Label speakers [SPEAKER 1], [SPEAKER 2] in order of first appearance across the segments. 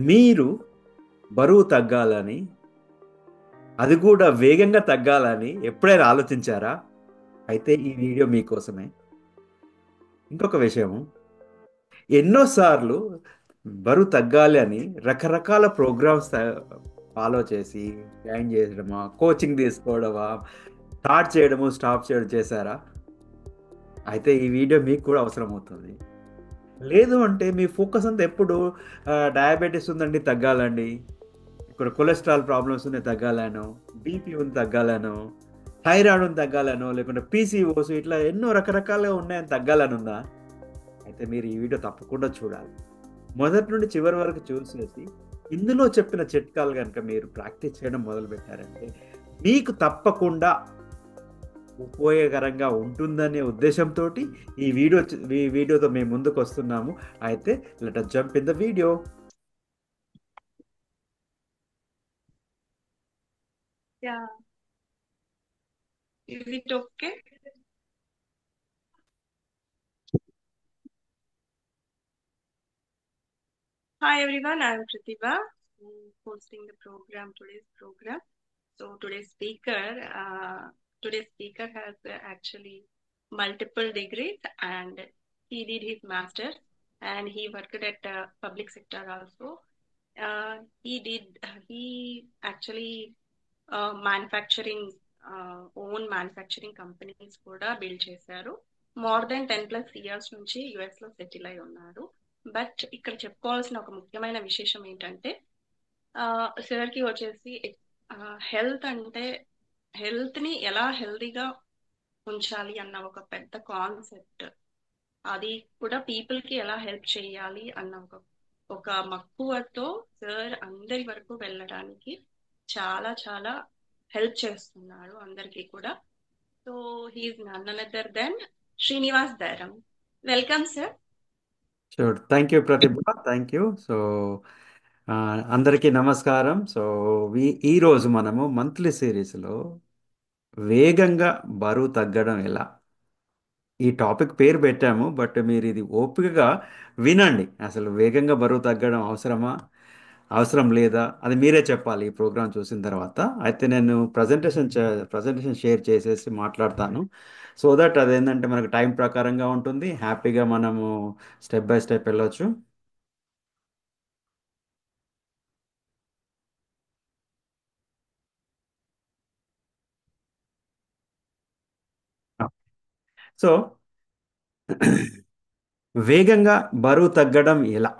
[SPEAKER 1] మీరు బరువు తగ్గాలని, అది కూడా వేగంగా తగ్గాలని ఎప్పుడైనా ఆలోచించారా? అయితే ఈ వీడియో మీకోసమే. ఇంకొక విషయము, ఎన్నోసార్లు బరువు తగ్గాలి అని రకరకాల ప్రోగ్రామ్స్ ఫాలో చేసి జాయిన్ చేయడమా, కోచింగ్ తీసుకోవడమా, స్టార్ట్ చేయడము, స్టాప్ చేయడం చేశారా? అయితే ఈ వీడియో మీకు కూడా అవసరం అవుతుంది. లేదు అంటే మీ ఫోకస్ అంతా ఎప్పుడు డయాబెటీస్ ఉందండి తగ్గాలండి, ఇక్కడ కొలెస్ట్రాల్ ప్రాబ్లమ్స్ ఉన్నాయి తగ్గాలను, బీపీ ఉంది తగ్గాలను, థైరాయిడ్ ఉంది తగ్గాలను, లేకుంటే పీసీఓస్ ఇట్లా ఎన్నో రకరకాలుగా ఉన్నాయని తగ్గాలని ఉందా? అయితే మీరు ఈ వీడియో తప్పకుండా చూడాలి. మొదటి నుండి చివరి వరకు చూసేసి ఇందులో చెప్పిన చిట్కాలు కనుక మీరు ప్రాక్టీస్ చేయడం మొదలుపెట్టారంటే మీకు తప్పకుండా ఉపయోగకరంగా ఉంటుందనే ఉద్దేశంతో ఈ వీడియోతో మేము ముందుకు వస్తున్నాము. అయితే let us jump in the video.
[SPEAKER 2] Yeah, is it okay? Hi everyone, I'm Pratibha, hosting the program, today's program. So today's speaker has actually multiple degrees and he did his master's and he worked at public sector also. He actually manufacturing own manufacturing companies కూడా build చేశారు. More than 10+ years నుంచి US లో settle అయి ఉన్నారు. But ఇక్కడ చెప్పుకోవాల్సిన ఒక ముఖ్యమైన విశేషం ఏంటంటే సార్ కి వచ్చేసి హెల్త్ అంటే హెల్త్ ని ఎలా హెల్తీగా ఉంచాలి అన్న ఒక పెద్ద కాన్సెప్ట్, అది కూడా పీపుల్ కి ఎలా హెల్ప్ చేయాలి అన్న ఒక మక్కువతో సార్ అందరి వరకు వెళ్ళడానికి చాలా చాలా హెల్ప్ చేస్తున్నారు అందరికీ కూడా. So he is none another than Srinivas దరం. Welcome sir.
[SPEAKER 1] Sure, thank you Pratibha, thank you. So అందరికీ నమస్కారం. సో ఈరోజు మనము మంత్లీ సిరీస్లో వేగంగా బరువు తగ్గడం ఎలా, ఈ టాపిక్ పేరు పెట్టాము. బట్ మీరు ఇది ఓపికగా వినండి. అసలు వేగంగా బరువు తగ్గడం అవసరమా, అవసరం లేదా, అది మీరే చెప్పాలి ఈ ప్రోగ్రాం చూసిన తర్వాత. అయితే నేను ప్రజెంటేషన్ షేర్ చేసేసి మాట్లాడతాను. సో దట్ అదేంటంటే మనకు టైం ప్రకారంగా ఉంటుంది, హ్యాపీగా మనము స్టెప్ బై స్టెప్ వెళ్ళొచ్చు. సో వేగంగా బరువు తగ్గడం ఎలా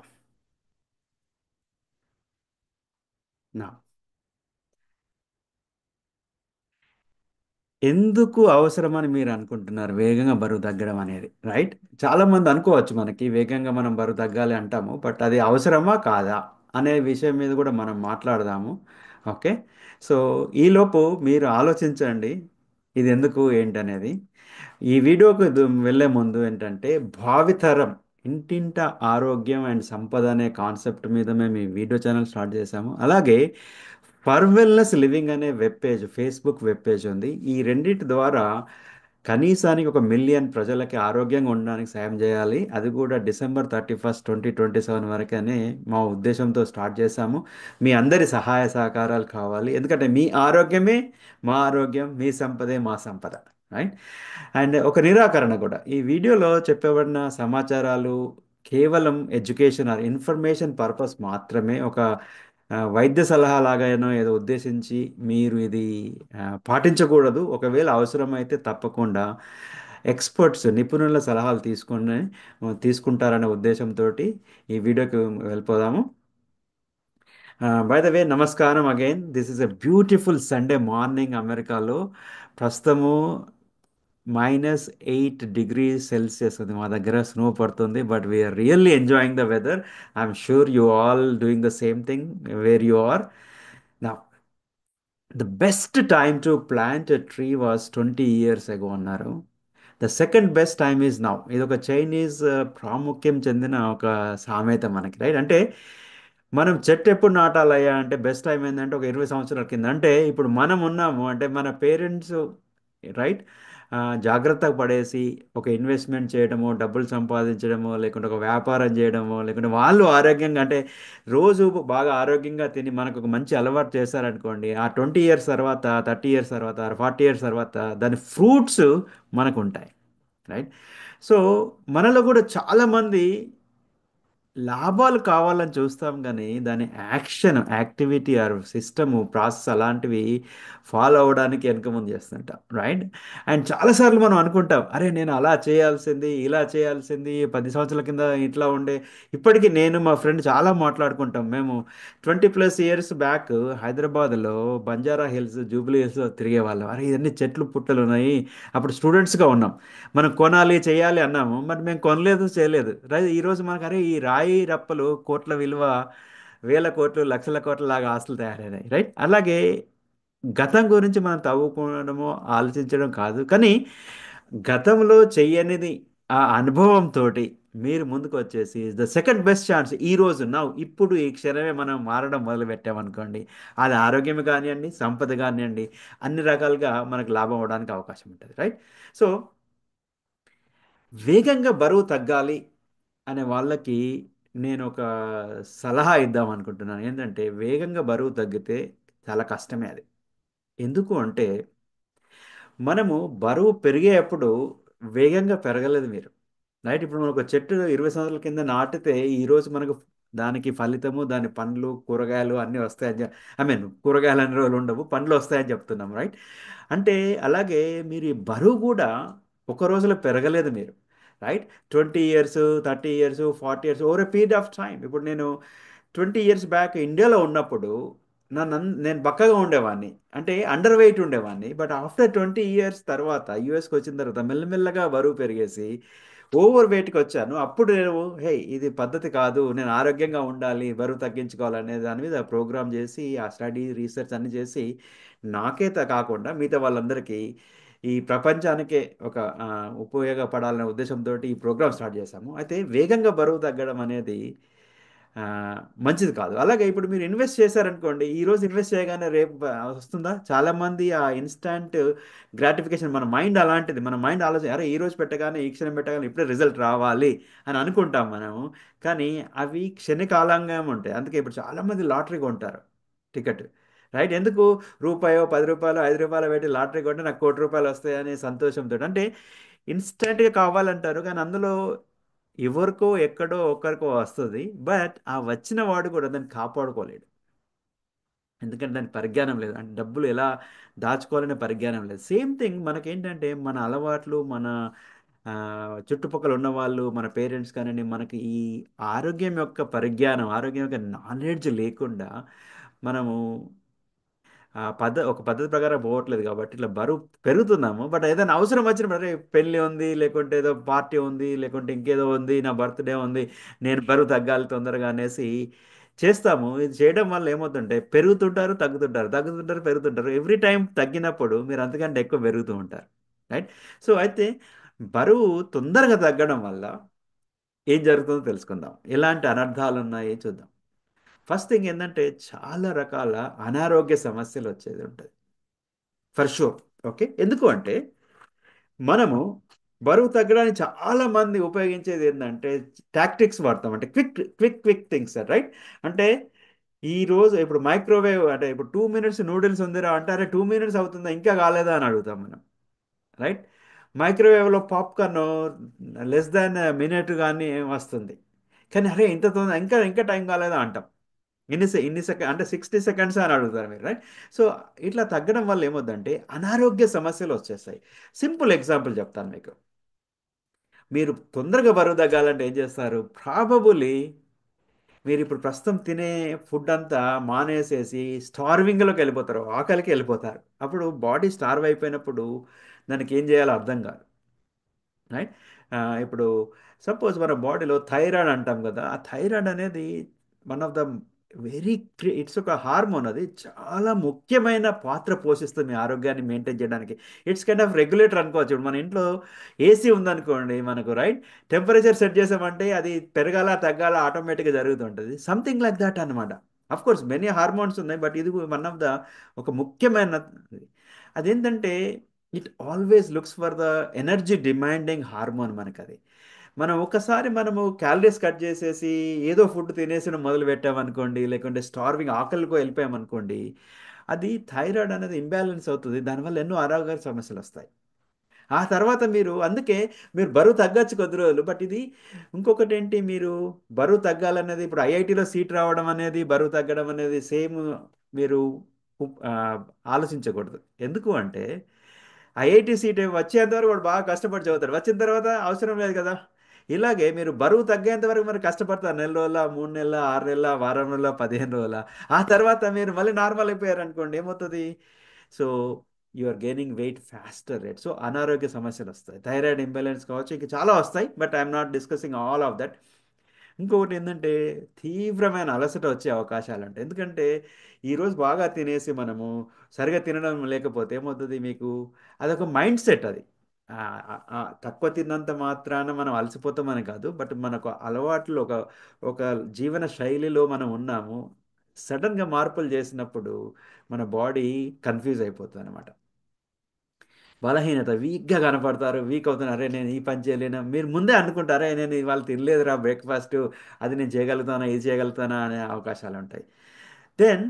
[SPEAKER 1] నా ఎందుకు అవసరమని మీరు అనుకుంటున్నారు వేగంగా బరువు తగ్గడం అనేది, రైట్? చాలా మంది అనుకోవచ్చు మనకి వేగంగా మనం బరువు తగ్గాలి అంటాము, బట్ అది అవసరమా కాదా అనే విషయం మీద కూడా మనం మాట్లాడదాము. ఓకే. సో ఈలోపు మీరు ఆలోచించండి ఇది ఎందుకు ఏంటనేది. ఈ వీడియోకి వెళ్ళే ముందు ఏంటంటే భావితరం ఇంటింట ఆరోగ్యం అండ్ సంపద అనే కాన్సెప్ట్ మీద మేము ఈ వీడియో ఛానల్ స్టార్ట్ చేశాము. అలాగే ఫర్ వెల్నెస్ లివింగ్ అనే web page, Facebook web page ఉంది. ఈ రెండింటి ద్వారా కనీసానికి 1 మిలియన్ ప్రజలకి ఆరోగ్యంగా ఉండడానికి సాయం చేయాలి. అది కూడా December 31, 2027 వరకనే మా ఉద్దేశంతో స్టార్ట్ చేశాము. మీ అందరి సహాయ సహకారాలు కావాలి, ఎందుకంటే మీ ఆరోగ్యమే మా ఆరోగ్యం, మీ సంపదే మా సంపద, రైట్? అండ్ ఒక నిరాకరణ కూడా, ఈ వీడియోలో చెప్పబడిన సమాచారాలు కేవలం ఎడ్యుకేషన్ ఆర్ ఇన్ఫర్మేషన్ పర్పస్ మాత్రమే. ఒక వైద్య సలహా లాగానో ఏదో ఉద్దేశించి మీరు ఇది పాటించకూడదు. ఒకవేళ అవసరమైతే తప్పకుండా ఎక్స్పర్ట్స్, నిపుణుల సలహాలు తీసుకుంటారనే ఉద్దేశంతో ఈ వీడియోకి వెళ్ళిపోదాము. బై ద వే, నమస్కారం again. This is a beautiful Sunday morning అమెరికాలో. ప్రస్తుతము -8 డిగ్రీ సెల్సియస్ ఉంది, మా దగ్గర స్నో పడుతుంది. But we are really enjoying the weather. I'm sure you all doing the same thing where you are. నా the best time to plant a tree was 20 years ago అన్నారు. The second best time is now. ఇది ఒక Chinese ప్రాముఖ్యం చెందిన ఒక సామెత మనకి, right? అంటే మనం చెట్టు ఎప్పుడు నాటాలయ్యా అంటే బెస్ట్ టైం ఏంటంటే ఒక 20 సంవత్సరాల కింద. అంటే ఇప్పుడు మనం ఉన్నాము అంటే మన పేరెంట్స్, రైట్, జాగ్రత్త పడేసి ఒక ఇన్వెస్ట్మెంట్ చేయడమో, డబ్బులు సంపాదించడమో, లేకుంటే ఒక వ్యాపారం చేయడమో, లేకుంటే వాళ్ళు ఆరోగ్యంగా అంటే రోజు బాగా ఆరోగ్యంగా తిని మనకు ఒక మంచి అలవాటు చేశారనుకోండి, ఆ 20 ఇయర్స్ తర్వాత, 30 ఇయర్స్ తర్వాత, 40 ఇయర్స్ తర్వాత దాని ఫ్రూట్స్ మనకు ఉంటాయి. రైట్. సో మనలో కూడా చాలామంది లాభాలు కావాలని చూస్తాం కానీ దాని యాక్టివిటీ ఆర్ సిస్టము ప్రాసెస్ అలాంటివి ఫాలో అవ్వడానికి వెనక ముందు చేస్తుంటాం. రైట్. అండ్ చాలాసార్లు మనం అనుకుంటాం, అరే నేను అలా చేయాల్సింది, ఇలా చేయాల్సింది, 10 సంవత్సరాల కింద ఇట్లా ఉండే. ఇప్పటికీ నేను మా ఫ్రెండ్ చాలా మాట్లాడుకుంటాం. మేము 20+ ఇయర్స్ బ్యాక్ హైదరాబాద్లో బంజారా హిల్స్, జూబ్లీ హిల్స్ తిరిగే వాళ్ళం. అరే ఇవన్నీ చెట్లు పుట్టలు ఉన్నాయి. అప్పుడు స్టూడెంట్స్గా ఉన్నాం. మనం కొనాలి చేయాలి అన్నాము, మరి మేము కొనలేదు చేయలేదు. ఈరోజు మనకు అరే ఈ రాయి రప్పలు కోట్ల విలువ, వేల కోట్లు లక్షల కోట్ల లాగా ఆస్తులు తయారైనాయి. రైట్. అలాగే గతం గురించి మనం తవ్వుకోవడము ఆలోచించడం కాదు, కానీ గతంలో చెయ్యనిది ఆ అనుభవంతో మీరు ముందుకు వచ్చేసి ద సెకండ్ బెస్ట్ ఛాన్స్ ఈ రోజు ఇప్పుడు ఈ క్షణమే మనం మారడం మొదలు పెట్టామనుకోండి, అది ఆరోగ్యం కానివ్వండి, సంపద కానివ్వండి, అన్ని రకాలుగా మనకు లాభం అవడానికి అవకాశం ఉంటుంది. రైట్. సో వేగంగా బరువు తగ్గాలి అనే వాళ్ళకి నేను ఒక సలహా ఇద్దాం అనుకుంటున్నాను. ఏంటంటే వేగంగా బరువు తగ్గితే చాలా కష్టమే అది. ఎందుకు అంటే మనము బరువు పెరిగేటప్పుడు వేగంగా పెరగలేదు మీరు. రైట్. ఇప్పుడు మనకు ఒక చెట్టు 20 సంవత్సరాల కింద నాటితే ఈరోజు మనకు దానికి ఫలితము, దాని పండ్లు కూరగాయలు అన్నీ వస్తాయని ఐ మీన్ కూరగాయలు అన్ని రోజులు ఉండవు, పండ్లు వస్తాయని చెప్తున్నాం. రైట్. అంటే అలాగే మీరు ఈ బరువు కూడా ఒక రోజులో పెరగలేదు మీరు. Right. 20 years, 30 years, 40 years over a period of time. ఇప్పుడు నేను 20 ఇయర్స్ బ్యాక్ ఇండియాలో ఉన్నప్పుడు నేను బక్కగా ఉండేవాడిని, అంటే అండర్ వెయిట్ ఉండేవాడిని. బట్ ఆఫ్టర్ 20 ఇయర్స్ తర్వాత యూఎస్కి వచ్చిన తర్వాత మెల్లమెల్లగా బరువు పెరిగేసి ఓవర్ వెయిట్కి వచ్చాను. అప్పుడు నేను హే ఇది పద్ధతి కాదు, నేను ఆరోగ్యంగా ఉండాలి, బరువు తగ్గించుకోవాలనే దాని మీద ప్రోగ్రామ్ చేసి ఆ స్టడీ రీసెర్చ్ అన్ని చేసి కాకుండా మిగతా వాళ్ళందరికీ ఈ ప్రపంచానికే ఒక ఉపయోగపడాలనే ఉద్దేశంతో ఈ ప్రోగ్రామ్ స్టార్ట్ చేశాము. అయితే వేగంగా బరువు తగ్గడం అనేది ఆ, మంచిది కాదు. అలాగే ఇప్పుడు మీరు ఇన్వెస్ట్ చేశారనుకోండి, ఈ రోజు ఇన్వెస్ట్ చేయగానే రేపు వస్తుందా? చాలా మంది ఆ ఇన్స్టాంట్ గ్రాటిఫికేషన్, మన మైండ్ అలాంటిది. మన మైండ్ ఆలోచన అరే ఈ రోజు పెట్టగానే, ఈ క్షణం పెట్టగానే ఇప్పుడే రిజల్ట్ రావాలి అని అనుకుంటాం మనము. కానీ అవి క్షణికాలంగా ఉంటాయి. అందుకే ఇప్పుడు చాలా మంది లాటరీ కొంటారు, టికెట్. రైట్. ఎందుకు? రూపాయో 10 రూపాయలు 5 రూపాయలు పెట్టి లాటరీ కొంటే నాకు ₹1,00,00,000 వస్తాయనే సంతోషంతో. అంటే ఇన్స్టెంట్గా కావాలంటారు, కానీ అందులో ఎవరికో ఎక్కడో ఒక్కరికో వస్తుంది. బట్ ఆ వచ్చిన వాడు కూడా దాన్ని కాపాడుకోలేడు. ఎందుకంటే దానికి పరిజ్ఞానం లేదు, అంటే డబ్బులు ఎలా దాచుకోవాలనే పరిజ్ఞానం లేదు. సేమ్ థింగ్ మనకేంటంటే మన అలవాట్లు, మన ఆ, చుట్టుపక్కల ఉన్న వాళ్ళు, మన పేరెంట్స్ కానివ్వండి, మనకి ఈ ఆరోగ్యం యొక్క పరిజ్ఞానం, ఆరోగ్యం యొక్క నాలెడ్జ్ లేకుండా మనము ఒక పద్ధతి ప్రకారం పోవట్లేదు కాబట్టి ఇట్లా బరువు పెరుగుతున్నాము. బట్ ఏదైనా అవసరం వచ్చినప్పుడు అరే పెళ్ళి ఉంది, లేకుంటే ఏదో పార్టీ ఉంది, లేకుంటే ఇంకేదో ఉంది, నా బర్త్డే ఉంది, నేను బరువు తగ్గాలి తొందరగా అనేసి చేస్తాము. ఇది చేయడం వల్ల ఏమవుతుంటే పెరుగుతుంటారు, తగ్గుతుంటారు, తగ్గుతుంటారు, పెరుగుతుంటారు. ఎవ్రీ టైం తగ్గినప్పుడు మీరు అంతకంటే ఎక్కువ పెరుగుతూ ఉంటారు. రైట్. సో అయితే బరువు తొందరగా తగ్గడం వల్ల ఏం జరుగుతుందో తెలుసుకుందాం. ఎలాంటి అనర్థాలు ఉన్నాయి చూద్దాం. ఫస్ట్ థింగ్ ఏంటంటే చాలా రకాల అనారోగ్య సమస్యలు వచ్చేది ఉంటుంది ఫర్ షూర్. ఓకే. ఎందుకు అంటే మనము బరువు తగ్గడానికి చాలా మంది ఉపయోగించేది ఏంటంటే టాక్టిక్స్ వాడతాం, అంటే quick quick quick things. Right. అంటే ఈ రోజు ఇప్పుడు మైక్రోవేవ్, అంటే ఇప్పుడు 2 మినిట్స్ నూడిల్స్ ఉందిరా అంటే అరే 2 మినిట్స్ అవుతుందా ఇంకా కాలేదా అని అడుగుతాం మనం. రైట్. మైక్రోవేవ్లో పాప్కార్న్ లెస్ దాన్ మినిట్ కానీ వస్తుంది, కానీ అరే ఇంత తొందర ఇంకా ఇంకా టైం కాలేదా అంటాం. ఇన్ని సెకండ్ అంటే 60 సెకండ్స్ అని అడుగుతారు మీరు. రైట్. సో ఇట్లా తగ్గడం వల్ల ఏమవుద్దంటే అనారోగ్య సమస్యలు వచ్చేస్తాయి. సింపుల్ ఎగ్జాంపుల్ చెప్తాను మీకు. మీరు తొందరగా బరువు తగ్గాలంటే ఏం చేస్తారు? ప్రాబబుల్లీ మీరు ఇప్పుడు ప్రస్తుతం తినే ఫుడ్ అంతా మానేసేసి స్టార్వింగ్లోకి వెళ్ళిపోతారు, ఆకలికి వెళ్ళిపోతారు. అప్పుడు బాడీ స్టార్వ్ అయిపోయినప్పుడు దానికి ఏం చేయాలో అర్థం కాదు. రైట్. ఇప్పుడు సపోజ్ మన బాడీలో థైరాయిడ్ అంటాం కదా, ఆ థైరాయిడ్ అనేది one of the very it's ఒక హార్మోన్. అది చాలా ముఖ్యమైన పాత్ర పోషిస్తుంది మీ ఆరోగ్యాన్ని మెయింటైన్ చేయడానికి. ఇట్స్ కైండ్ ఆఫ్ రెగ్యులేటర్ అనుకోవచ్చు. ఇప్పుడు మన ఇంట్లో ఏసీ ఉందనుకోండి మనకు. రైట్. టెంపరేచర్ సెట్ చేసామంటే అది పెరగాల తగ్గాల ఆటోమేటిక్గా జరుగుతుంటుంది. సంథింగ్ లైక్ దట్ అనమాట. అఫ్ కోర్స్ మెనీ హార్మోన్స్ ఉన్నాయి, బట్ ఇది వన్ ఆఫ్ ద ఒక ముఖ్యమైన అదేంటంటే it always looks for the energy demanding hormone మనకది. మనం ఒకసారి మనము క్యాలరీస్ కట్ చేసేసి ఏదో ఫుడ్ తినేసిన మొదలు పెట్టామనుకోండి, లేకుంటే స్టార్వింగ్ ఆకలికో వెళ్ళిపోయామనుకోండి, అది థైరాయిడ్ అనేది ఇంబ్యాలెన్స్ అవుతుంది. దానివల్ల ఎన్నో అనారోగ్య సమస్యలు వస్తాయి. ఆ తర్వాత మీరు అందుకే మీరు బరువు తగ్గచ్చు కొద్ది రోజులు. బట్ ఇది ఇంకొకటి ఏంటి, మీరు బరువు తగ్గాలనేది ఇప్పుడు ఐఐటిలో సీట్ రావడం అనేది బరువు తగ్గడం అనేది సేమ్ మీరు ఆ, ఆలోచించకూడదు. ఎందుకు అంటే ఐఐటి సీట్ వచ్చేంత వరకు వాడు బాగా కష్టపడి చదువుతాడు, వచ్చిన తర్వాత అవసరం లేదు కదా. ఇలాగే మీరు బరువు తగ్గేంత వరకు మరి కష్టపడతారు, నెల రోజుల, 3 నెలల, 6 నెలల, వారం రోజుల, 15 రోజుల. ఆ తర్వాత మీరు మళ్ళీ నార్మల్ అయిపోయారు అనుకోండి, ఏమవుతుంది? So you are gaining weight faster rate. So అనారోగ్య సమస్యలు వస్తాయి, థైరాయిడ్ ఇంబ్యాలెన్స్ కావచ్చు, ఇంకా చాలా వస్తాయి. But I'm not discussing all of that. ఇంకొకటి ఏంటంటే తీవ్రమైన అలసట వచ్చే అవకాశాలు ఉంటాయి. ఎందుకంటే ఈరోజు బాగా తినేసి మనము సరిగా తినడం లేకపోతే ఏమవుతుంది మీకు, అదొక మైండ్ సెట్ అది. తక్కువ తిన్నంత మాత్రాన మనం అలసిపోతామని కాదు, బట్ మనకు అలవాట్లు ఒక జీవన శైలిలో మనం ఉన్నాము. సడన్గా మార్పులు చేసినప్పుడు మన బాడీ కన్ఫ్యూజ్ అయిపోతుంది అనమాట. బలహీనత, వీక్గా కనపడతారు, వీక్ అవుతున్నారు. అరే నేను ఈ పని చేయలేను, మీరు ముందే అనుకుంటారే నేను ఇవాళ తినలేదురా బ్రేక్ఫాస్ట్, అది నేను చేయగలుగుతానా, ఇది చేయగలుగుతానా అనే అవకాశాలు ఉంటాయి. దెన్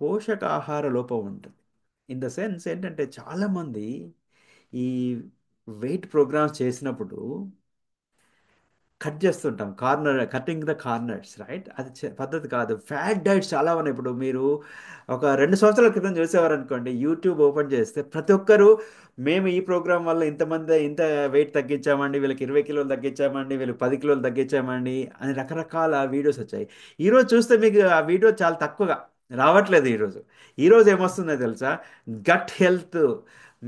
[SPEAKER 1] పోషకాహార లోపం ఉంటుంది. ఇన్ ద సెన్స్ ఏంటంటే చాలామంది ఈ వెయిట్ ప్రోగ్రామ్స్ చేసినప్పుడు కట్ చేస్తుంటాం, కటింగ్ ద కార్నర్స్, రైట్? అది పద్ధతి కాదు. ఫ్యాట్ డైట్స్ చాలా ఉన్నాయి. ఇప్పుడు మీరు ఒక 2 సంవత్సరాల క్రితం చూసేవారనుకోండి, యూట్యూబ్ ఓపెన్ చేస్తే ప్రతి ఒక్కరు మేము ఈ ప్రోగ్రామ్ వల్ల ఇంతమంది ఇంత వెయిట్ తగ్గించామండి, వీళ్ళకి 20 కిలోలు తగ్గించామండి, వీళ్ళకి 10 కిలోలు తగ్గించామండి అని రకరకాల వీడియోస్ వచ్చాయి. ఈరోజు చూస్తే మీకు ఆ వీడియో చాలా తక్కువగా రావట్లేదు. ఈరోజు ఏమొస్తుందో తెలుసా? గట్ హెల్త్,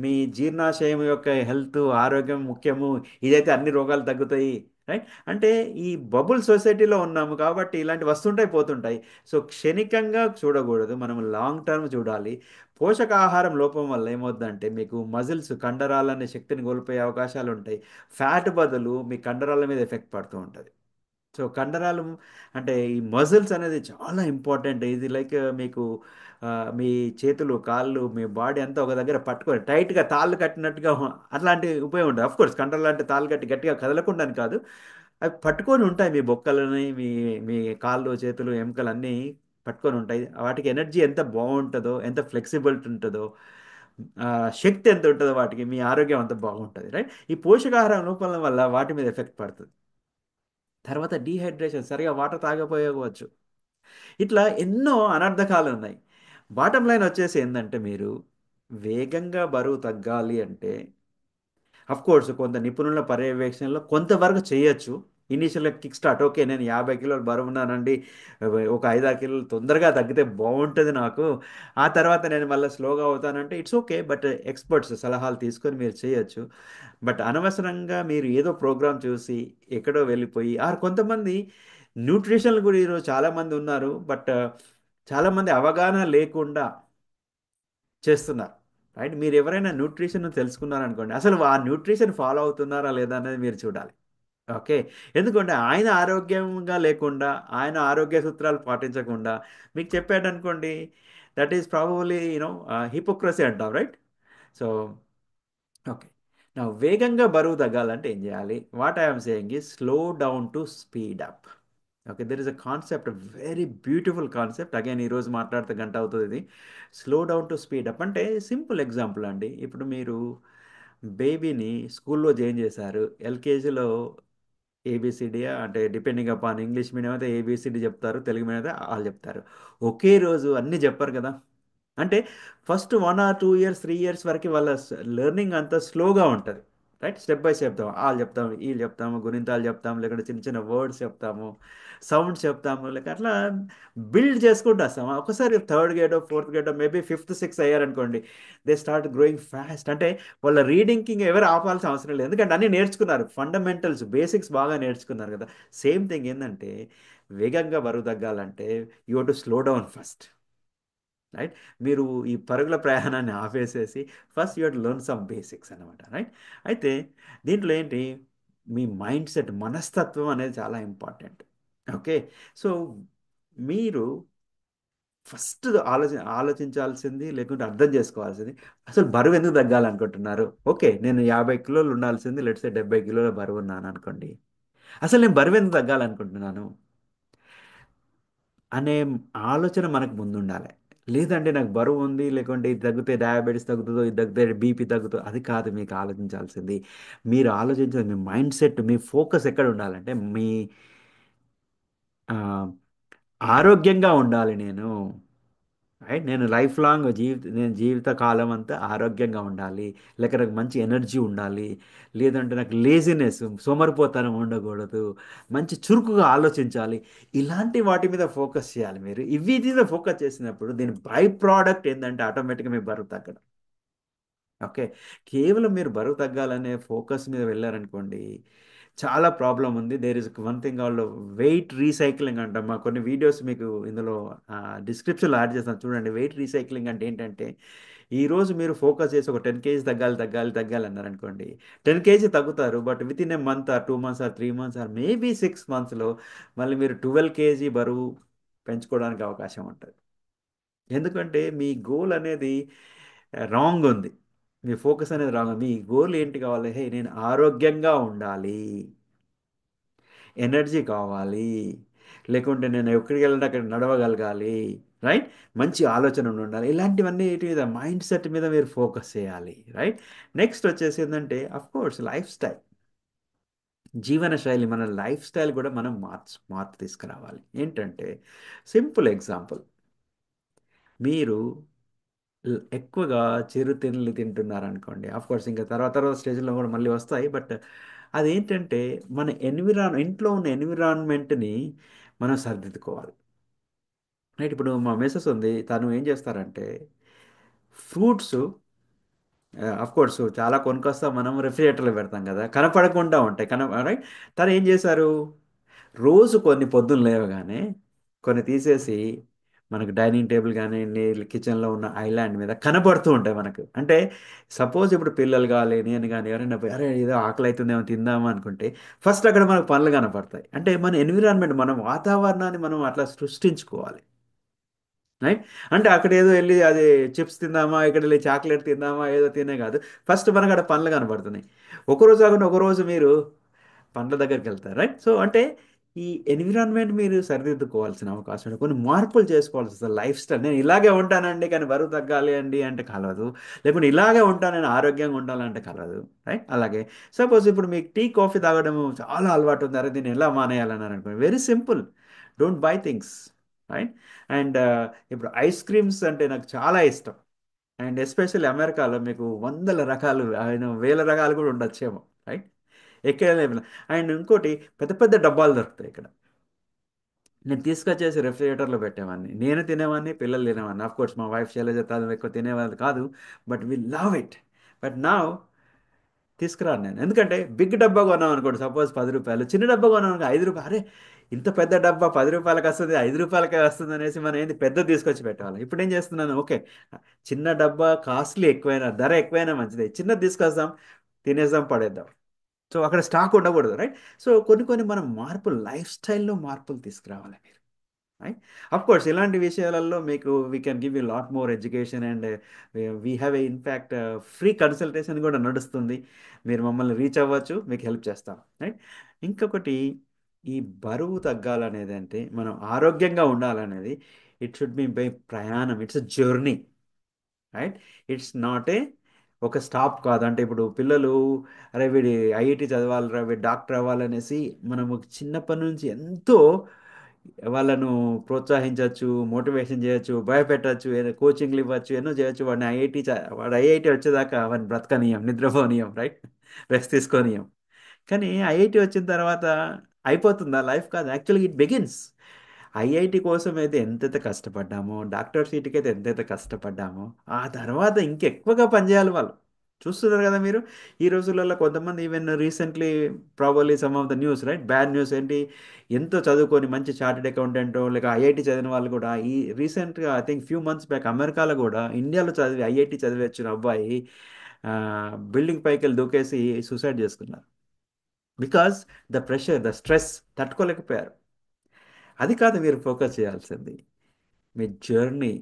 [SPEAKER 1] మీ జీర్ణాశయం యొక్క హెల్త్, ఆరోగ్యం ముఖ్యము, ఇదైతే అన్ని రోగాలు తగ్గుతాయి, రైట్? అంటే ఈ బబుల్ సొసైటీలో ఉన్నాము కాబట్టి ఇలాంటి వస్తుంటాయి, పోతుంటాయి. సో క్షణికంగా చూడకూడదు, మనం లాంగ్ టర్మ్ చూడాలి. పోషకాహారం లోపం వల్ల ఏమవుతుందంటే మీకు మజిల్స్, కండరాలనే శక్తిని కోల్పోయే అవకాశాలు ఉంటాయి. ఫ్యాట్ బదులు మీ కండరాల మీద ఎఫెక్ట్ పడుతూ ఉంటుంది. సో కండరాలు అంటే ఈ మజిల్స్ అనేది చాలా ఇంపార్టెంట్. ఇది లైక్ మీకు ఆ, మీ చేతులు, కాళ్ళు, మీ బాడీ అంతా ఒక దగ్గర పట్టుకొని టైట్గా తాళ్ళు కట్టినట్టుగా అట్లాంటి ఉపయోగం ఉంటుంది. అఫ్ కోర్స్ కండరాలు అంటే తాళ్ళు కట్టి గట్టిగా కదలకుండా అని కాదు, అవి పట్టుకొని ఉంటాయి. మీ బొక్కలని, మీ మీ కాళ్ళు, చేతులు, ఎముకలు అన్నీ పట్టుకొని ఉంటాయి. వాటికి ఎనర్జీ ఎంత బాగుంటుందో, ఎంత ఫ్లెక్సిబిలిటీ ఉంటుందో, ఆ, శక్తి ఎంత ఉంటుందో, వాటికి మీ ఆరోగ్యం అంత బాగుంటుంది, రైట్? ఈ పోషకాహారం లోపం వల్ల వాటి మీద ఎఫెక్ట్ పడుతుంది. తర్వాత డీహైడ్రేషన్, సరిగా వాటర్ తాగకపోవచ్చు. ఇట్లా ఎన్నో అనర్థకాలు ఉన్నాయి. బాటం లైన్ వచ్చేసి ఏంటంటే మీరు వేగంగా బరువు తగ్గాలి అంటే అఫ్ కోర్స్ కొంత నిపుణుల పర్యవేక్షణలో కొంతవరకు చేయొచ్చు. ఇనీషియల్గా కిక్ స్టార్ట్, ఓకే నేను 50 కిలోలు బరువున్నానండి, ఒక 5-6 కిలోలు తొందరగా తగ్గితే బాగుంటుంది నాకు, ఆ తర్వాత నేను మళ్ళీ స్లోగా అవుతానంటే ఇట్స్ ఓకే. బట్ ఎక్స్పర్ట్స్ సలహాలు తీసుకొని మీరు చేయొచ్చు. బట్ అనవసరంగా మీరు ఏదో ప్రోగ్రామ్ చూసి ఎక్కడో వెళ్ళిపోయి కొంతమంది న్యూట్రిషన్ కూడా ఈరోజు చాలామంది ఉన్నారు. బట్ చాలామంది అవగాహన లేకుండా చేస్తున్నారు, రైట్? మీరు ఎవరైనా న్యూట్రిషన్ తెలుసుకున్నారనుకోండి, అసలు ఆ న్యూట్రిషన్ ఫాలో అవుతున్నారా లేదా అనేది మీరు చూడాలి. ఓకే, ఎందుకంటే ఆయన ఆరోగ్యంగా లేకుండా, ఆయన ఆరోగ్య సూత్రాలు పాటించకుండా మీకు చెప్పాడనుకోండి, దట్ ఈస్ ప్రాబబులీ హిపోక్రసీ అంటాం, రైట్? సో ఓకే, నా వేగంగా బరువు తగ్గాలంటే ఏం చేయాలి? What I'm saying is slow down to speed up. Okay, there is a concept, very beautiful concept. Again ఈరోజు మాట్లాడితే గంట అవుతుంది ఇది. Slow down to speed up అంటే సింపుల్ ఎగ్జాంపుల్ అండి. ఇప్పుడు మీరు బేబీని స్కూల్లో జాయిన్ చేశారు, ఎల్కేజీలో ఏబిసిడి అంటే డిపెండింగ్ అపాన్ ఇంగ్లీష్ మీడియం అయితే ఏబిసిడి చెప్తారు, తెలుగు మీడియం అయితే వాళ్ళు చెప్తారు. ఒకే రోజు అన్నీ చెప్పారు కదా. అంటే ఫస్ట్ 1 or 2 years, 3 years వరకు వాళ్ళ లెర్నింగ్ అంతా స్లోగా ఉంటుంది, రైట్? స్టెప్ బై స్టెప్ చెప్తాం, వాళ్ళు చెప్తాము, వీళ్ళు చెప్తాము, గుణింతాలు చెప్తాము, లేకుంటే చిన్న చిన్న వర్డ్స్ చెప్తాము, సౌండ్స్ చెప్తాము, లేక అట్లా బిల్డ్ చేసుకుంటూ వస్తాం. ఒకసారి third grade, fourth grade, maybe fifth, sixth అయ్యారనుకోండి, దే స్టార్ట్ గ్రోయింగ్ ఫాస్ట్. అంటే వాళ్ళ రీడింగ్కి ఎవరు ఆపాల్సిన అవసరం లేదు, ఎందుకంటే అన్నీ నేర్చుకున్నారు, ఫండమెంటల్స్, బేసిక్స్ బాగా నేర్చుకున్నారు కదా. సేమ్ థింగ్ ఏంటంటే వేగంగా బరువు తగ్గాలంటే you to slow down first, right? మీరు ఈ పరుగుల ప్రయాణాన్ని ఆపేసేసి first you learn some basics అనమాట, రైట్? అయితే దీంట్లో ఏంటి, మీ మైండ్ సెట్, మనస్తత్వం అనేది చాలా ఇంపార్టెంట్. ఓకే, సో మీరు ఫస్ట్ ఆలోచించాల్సింది లేకుంటే అర్థం చేసుకోవాల్సింది, అసలు బరువు ఎందుకు తగ్గాలనుకుంటున్నారు? ఓకే, నేను 50 కిలోలు ఉండాల్సింది లెట్స్ 70 కిలోల బరువు ఉన్నాను అనుకోండి. అసలు నేను బరువు ఎందుకు తగ్గాలనుకుంటున్నాను అనే ఆలోచన మనకు ముందు ఉండాలి. లేదంటే నాకు బరువు ఉంది, లేకుంటే ఇది తగ్గితే డయాబెటీస్ తగ్గుతుందో, ఇది తగ్గితే బీపీ తగ్గుతుందో, అది కాదు మీకు ఆలోచించాల్సింది. మీరు ఆలోచించాలి, మీ మైండ్ సెట్, మీ ఫోకస్ ఎక్కడ ఉండాలంటే మీ ఆ, ఆరోగ్యంగా ఉండాలి నేను. రైట్, నేను లైఫ్ లాంగ్ నేను జీవిత కాలం అంతా ఆరోగ్యంగా ఉండాలి, లేక నాకు మంచి ఎనర్జీ ఉండాలి, లేదంటే నాకు లేజినెస్, సోమరిపోతనం ఉండకూడదు, మంచి చురుకుగా ఆలోచించాలి. ఇలాంటి వాటి మీద ఫోకస్ చేయాలి మీరు. ఇవి మీద ఫోకస్ చేసినప్పుడు దీని బై ప్రోడక్ట్ ఏంటంటే ఆటోమేటిక్గా మీ బరువు తగ్గడం. ఓకే, కేవలం మీరు బరువు తగ్గాలనే ఫోకస్ మీద వెళ్ళారనుకోండి, చాలా ప్రాబ్లం ఉంది. There is one thing called weight recycling అంటాం. మా కొన్ని వీడియోస్ మీకు ఇందులో డిస్క్రిప్షన్లో యాడ్ చేస్తాను చూడండి. వెయిట్ రీసైక్లింగ్ అంటే ఏంటంటే, ఈరోజు మీరు ఫోకస్ చేసి ఒక 10 kg తగ్గాలి తగ్గాలి తగ్గాలి అన్నారనుకోండి, 10 kg తగ్గుతారు. But within a month or 2 months or 3 months or maybe 6 monthsలో మళ్ళీ మీరు 12 kg బరువు పెంచుకోవడానికి అవకాశం ఉంటుంది. ఎందుకంటే మీ గోల్ అనేది రాంగ్ ఉంది. మీ ఫోకస్ అనేది రాంగ్. మీ గోల్ ఏంటి కావాలి? హే, నేను ఆరోగ్యంగా ఉండాలి, ఎనర్జీ కావాలి, లేకుంటే నేను ఎక్కడికి వెళ్ళినా అక్కడ నడవగలగాలి, రైట్, మంచి ఆలోచన ఉండాలి. ఇలాంటివన్నీ వీటి మీద, మైండ్ సెట్ మీద మీరు ఫోకస్ చేయాలి, రైట్. నెక్స్ట్ వచ్చేసి ఏంటంటే అఫ్ కోర్స్ లైఫ్ స్టైల్, జీవన శైలి, మన లైఫ్ స్టైల్ కూడా మనం మార్పు తీసుకురావాలి. ఏంటంటే సింపుల్ ఎగ్జాంపుల్, మీరు ఎక్కువగా చిరుతిండ్లు తింటున్నారనుకోండి, ఆఫ్ కోర్స్ ఇంకా తర్వాత తర్వాత స్టేజ్లో కూడా మళ్ళీ వస్తాయి. బట్ అదేంటంటే మన ఇంట్లో ఉన్న ఎన్విరాన్మెంట్ని మనం సరిదిద్దుకోవాలి. రైట్, ఇప్పుడు మా మిస్సెస్ ఉంది, తను ఏం చేస్తారంటే ఫ్రూట్స్ అఫ్ కోర్స్ చాలా కొనుక్కొస్తాం, మనం రెఫ్రిజరేటర్లో పెడతాం కదా, కనపడకుండా ఉంటాయి రైట్. తను ఏం చేశారు, రోజు కొన్ని పొద్దున్న లేవగానే కొన్ని తీసేసి మనకు డైనింగ్ టేబుల్ కానీ కిచెన్లో ఉన్న ఐలాండ్ మీద కనపడుతూ ఉంటాయి మనకు. అంటే సపోజ్ ఇప్పుడు పిల్లలు కానీ నేను కానీ ఎవరైనా పోయి అరే ఏదో ఆకలి అవుతుందేమో తిందామా అనుకుంటే ఫస్ట్ అక్కడ మనకు పనులు కనపడతాయి. అంటే మన ఎన్విరాన్మెంట్, మన వాతావరణాన్ని మనం అట్లా సృష్టించుకోవాలి, రైట్. అంటే అక్కడ ఏదో వెళ్ళి అది చిప్స్ తిందామా, ఇక్కడ వెళ్ళి చాక్లెట్ తిందామా, ఏదో తినే కాదు. ఫస్ట్ మనకు అక్కడ పండ్లు కనబడుతున్నాయి. ఒకరోజు కాకుండా ఒకరోజు మీరు పండ్ల దగ్గరికి వెళ్తారు, రైట్. సో అంటే ఈ ఎన్విరాన్మెంట్ మీరు సరిదిద్దుకోవాల్సిన అవకాశం ఉంది. కొన్ని మార్పులు చేసుకోవాల్సి వస్తుంది లైఫ్ స్టైల్. నేను ఇలాగే ఉంటానండి కానీ బరువు తగ్గాలి అండి అంటే కలదు, లేకుంటే ఇలాగే ఉంటాను నేను ఆరోగ్యంగా ఉండాలంటే కలదు, రైట్. అలాగే సపోజ్ ఇప్పుడు మీకు టీ కాఫీ తాగడం చాలా అలవాటు ఉంది, అరే దీన్ని ఎలా మానేయాలన్నారు అనుకోండి, very simple, don't by things, right. And ఇప్పుడు ఐస్ క్రీమ్స్ అంటే నాకు చాలా ఇష్టం. అండ్ ఎస్పెషల్లీ అమెరికాలో మీకు వందల రకాలు, ఆయన వేల రకాలు కూడా ఉండొచ్చేమో, రైట్. ఎక్కడ. అండ్ ఇంకోటి, పెద్ద పెద్ద డబ్బాలు దొరుకుతాయి ఇక్కడ. నేను తీసుకొచ్చేసి రెఫ్రిజరేటర్లో పెట్టేవాడిని, నేను తినేవాడిని, పిల్లలు తినేవాడిని. ఆఫ్ కోర్స్ మా వైఫ్ శైలజ తాను ఎక్కువ తినేవాళ్ళు కాదు, but we love it. But నా తీసుకురాను నేను, ఎందుకంటే బిగ్ డబ్బా కొన్నాం అనుకోండి, సపోజ్ 10 రూపాయలు, చిన్న డబ్బా కొన్నాం అనుకో 5 రూపాయలు, అరే ఇంత పెద్ద డబ్బా 10 రూపాయలకి వస్తుంది, 5 రూపాయలకే వస్తుంది అనేసి మనం ఏంది పెద్ద తీసుకొచ్చి పెట్టాలి. ఇప్పుడు ఏం చేస్తున్నాను, ఓకే చిన్న డబ్బా కాస్ట్లీ ఎక్కువైనా, ధర ఎక్కువైనా మంచిదే, చిన్నది తీసుకొస్తాం, తినేద్దాం, పడేద్దాం. సో అక్కడ స్టాక్ ఉండకూడదు, రైట్. సో కొన్ని కొన్ని మనం మార్పులు, లైఫ్ స్టైల్లో మార్పులు తీసుకురావాలి మీరు, రైట్. అఫ్ కోర్స్ ఇలాంటి విషయాలలో మీకు we can give you lot more education. And we have a in fact free consultation కూడా నడుస్తుంది. మీరు మమ్మల్ని రీచ్ అవ్వచ్చు, మీకు హెల్ప్ చేస్తాం, రైట్. ఇంకొకటి, ఈ బరువు తగ్గాలనేది అంటే మనం ఆరోగ్యంగా ఉండాలనేది, ఇట్ షుడ్ బి బై ప్రయాణం, it's a journey, right. It's not a ఒక స్టాప్ కాదు. అంటే ఇప్పుడు పిల్లలు అరే వీడి ఐఐటి చదవాలిరా, వీడి డాక్టర్ అవ్వాలనేసి మనము చిన్నప్పటి నుంచి ఎంతో వాళ్ళను ప్రోత్సహించవచ్చు, మోటివేషన్ చేయొచ్చు, భయపెట్టచ్చు, ఏదో కోచింగ్లు ఇవ్వచ్చు, ఎన్నో చేయొచ్చు. వాడు ఐఐటి వచ్చేదాకా వాడిని బ్రతకనీయం, నిద్రపోనీయం, రైట్, రెస్ట్ తీసుకోనీయం. కానీ ఐఐటి వచ్చిన తర్వాత అయిపోతుందా లైఫ్? కాదు, యాక్చువల్లీ ఇట్ బిగిన్స్. ఐఐటి కోసం అయితే ఎంతైతే కష్టపడ్డామో, డాక్టర్ సీట్కి అయితే ఎంతైతే కష్టపడ్డామో, ఆ తర్వాత ఇంకెక్కువగా పనిచేయాలి వాళ్ళు. చూస్తున్నారు కదా మీరు, ఈ రోజులలో కొంతమంది even recently probably some of the news, right, bad news ఏంటి, ఎంతో చదువుకొని మంచి చార్టెడ్ అకౌంటెంటో లేక ఐఐటి చదివిన వాళ్ళు కూడా ఈ రీసెంట్గా I think few months back అమెరికాలో కూడా ఇండియాలో చదివి ఐఐటి చదివి వచ్చిన అబ్బాయి బిల్డింగ్ పైకి వెళ్ళి దూకేసి సూసైడ్ చేసుకున్నారు. Because the pressure, the stress తట్టుకోలేకపోయారు. అది కాదు మీరు ఫోకస్ చేయాల్సింది. మీ జర్నీ,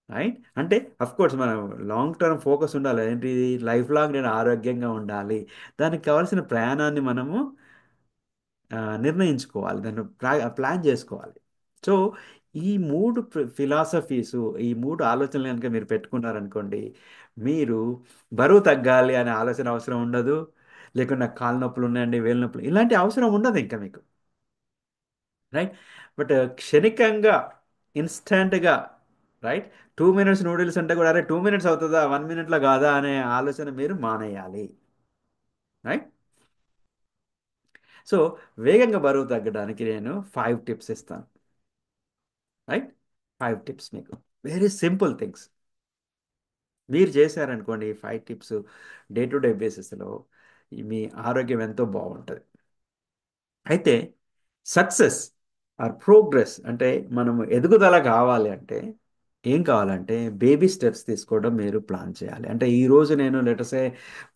[SPEAKER 1] రైట్? అంటే అఫ్ కోర్స్ మనం లాంగ్ టర్మ్ ఫోకస్ ఉండాలి. ఏంటి, లైఫ్ లాంగ్ నేను ఆరోగ్యంగా ఉండాలి. దానికి కావాల్సిన ప్రయాణాన్ని మనము నిర్ణయించుకోవాలి, దాన్ని ప్లాన్ చేసుకోవాలి. సో ఈ మూడు ఫిలాసఫీసు, ఈ మూడు ఆలోచనలు కనుక మీరు పెట్టుకున్నారనుకోండి, మీరు బరువు తగ్గాలి అనే ఆలోచన అవసరం ఉండదు. లేకుంటే నాకు కాళ్ళ నొప్పులు ఉన్నాయండి, వేలు నొప్పులు, ఇలాంటి అవసరం ఉండదు ఇంకా మీకు, రైట్? బట్ క్షణికంగా, ఇన్స్టంట్గా, రైట్? 2 మినిట్స్ నూడిల్స్ అంటే కూడా, అరే 2 మినిట్స్ అవుతుందా, 1 మినిట్లో కాదా అనే ఆలోచన మీరు మానేయాలి, రైట్? సో వేగంగా బరువు తగ్గడానికి నేను 5 టిప్స్ ఇస్తాను, రైట్? 5 టిప్స్ మీకు, వెరీ సింపుల్ థింగ్స్. మీరు చేశారనుకోండి 5 టిప్స్, డే టు డే బేసిస్లో మీ ఆరోగ్యం ఎంతో బాగుంటుంది. అయితే సక్సెస్ ఆర్ ప్రోగ్రెస్ అంటే, మనం ఎదుగుదల కావాలి అంటే ఏం కావాలంటే బేబీ స్టెప్స్ తీసుకోవడం మీరు ప్లాన్ చేయాలి. అంటే ఈరోజు నేను లెటసే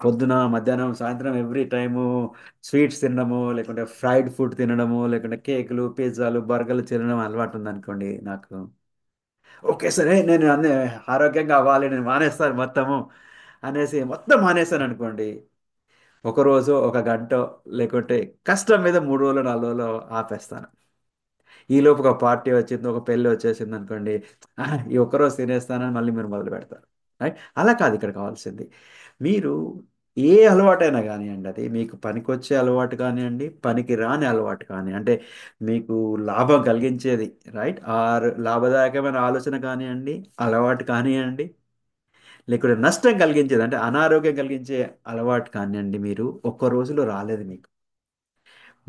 [SPEAKER 1] పొద్దున, మధ్యాహ్నం, సాయంత్రం ఎవ్రీ టైము స్వీట్స్ తినడము, లేకుంటే ఫ్రైడ్ ఫుడ్ తినడము, లేకుంటే కేకులు, పిజ్జాలు, బర్గర్లు తినడం అలవాటు ఉందనుకోండి నాకు, ఓకే సరే నేను అన్ని ఆరోగ్యంగా అవ్వాలి, నేను మానేస్తాను మొత్తము అనేసి మొత్తం మానేస్తాను అనుకోండి, ఒక రోజు, ఒక గంట, లేకుంటే కష్టం మీద 3 రోజులు, 4 రోజులు ఆపేస్తాను. ఈలోపు ఒక పార్టీ వచ్చింది, ఒక పెళ్ళి వచ్చేసింది అనుకోండి, ఈ ఒక్కరోజు తినేస్తానని మళ్ళీ మీరు మొదలు పెడతారు, రైట్? అలా కాదు ఇక్కడ కావాల్సింది. మీరు ఏ అలవాటైనా కానివ్వండి, అది మీకు పనికొచ్చే అలవాటు కానివ్వండి, పనికి రాని అలవాటు కానీ, అంటే మీకు లాభం కలిగించేది, రైట్, ఆర్ లాభదాయకమైన ఆలోచన కానివ్వండి, అలవాటు కానివ్వండి, లేకుంటే నష్టం కలిగించేది అంటే అనారోగ్యం కలిగించే అలవాటు కానివ్వండి, మీరు ఒక్క రోజులో రాలేదు మీకు.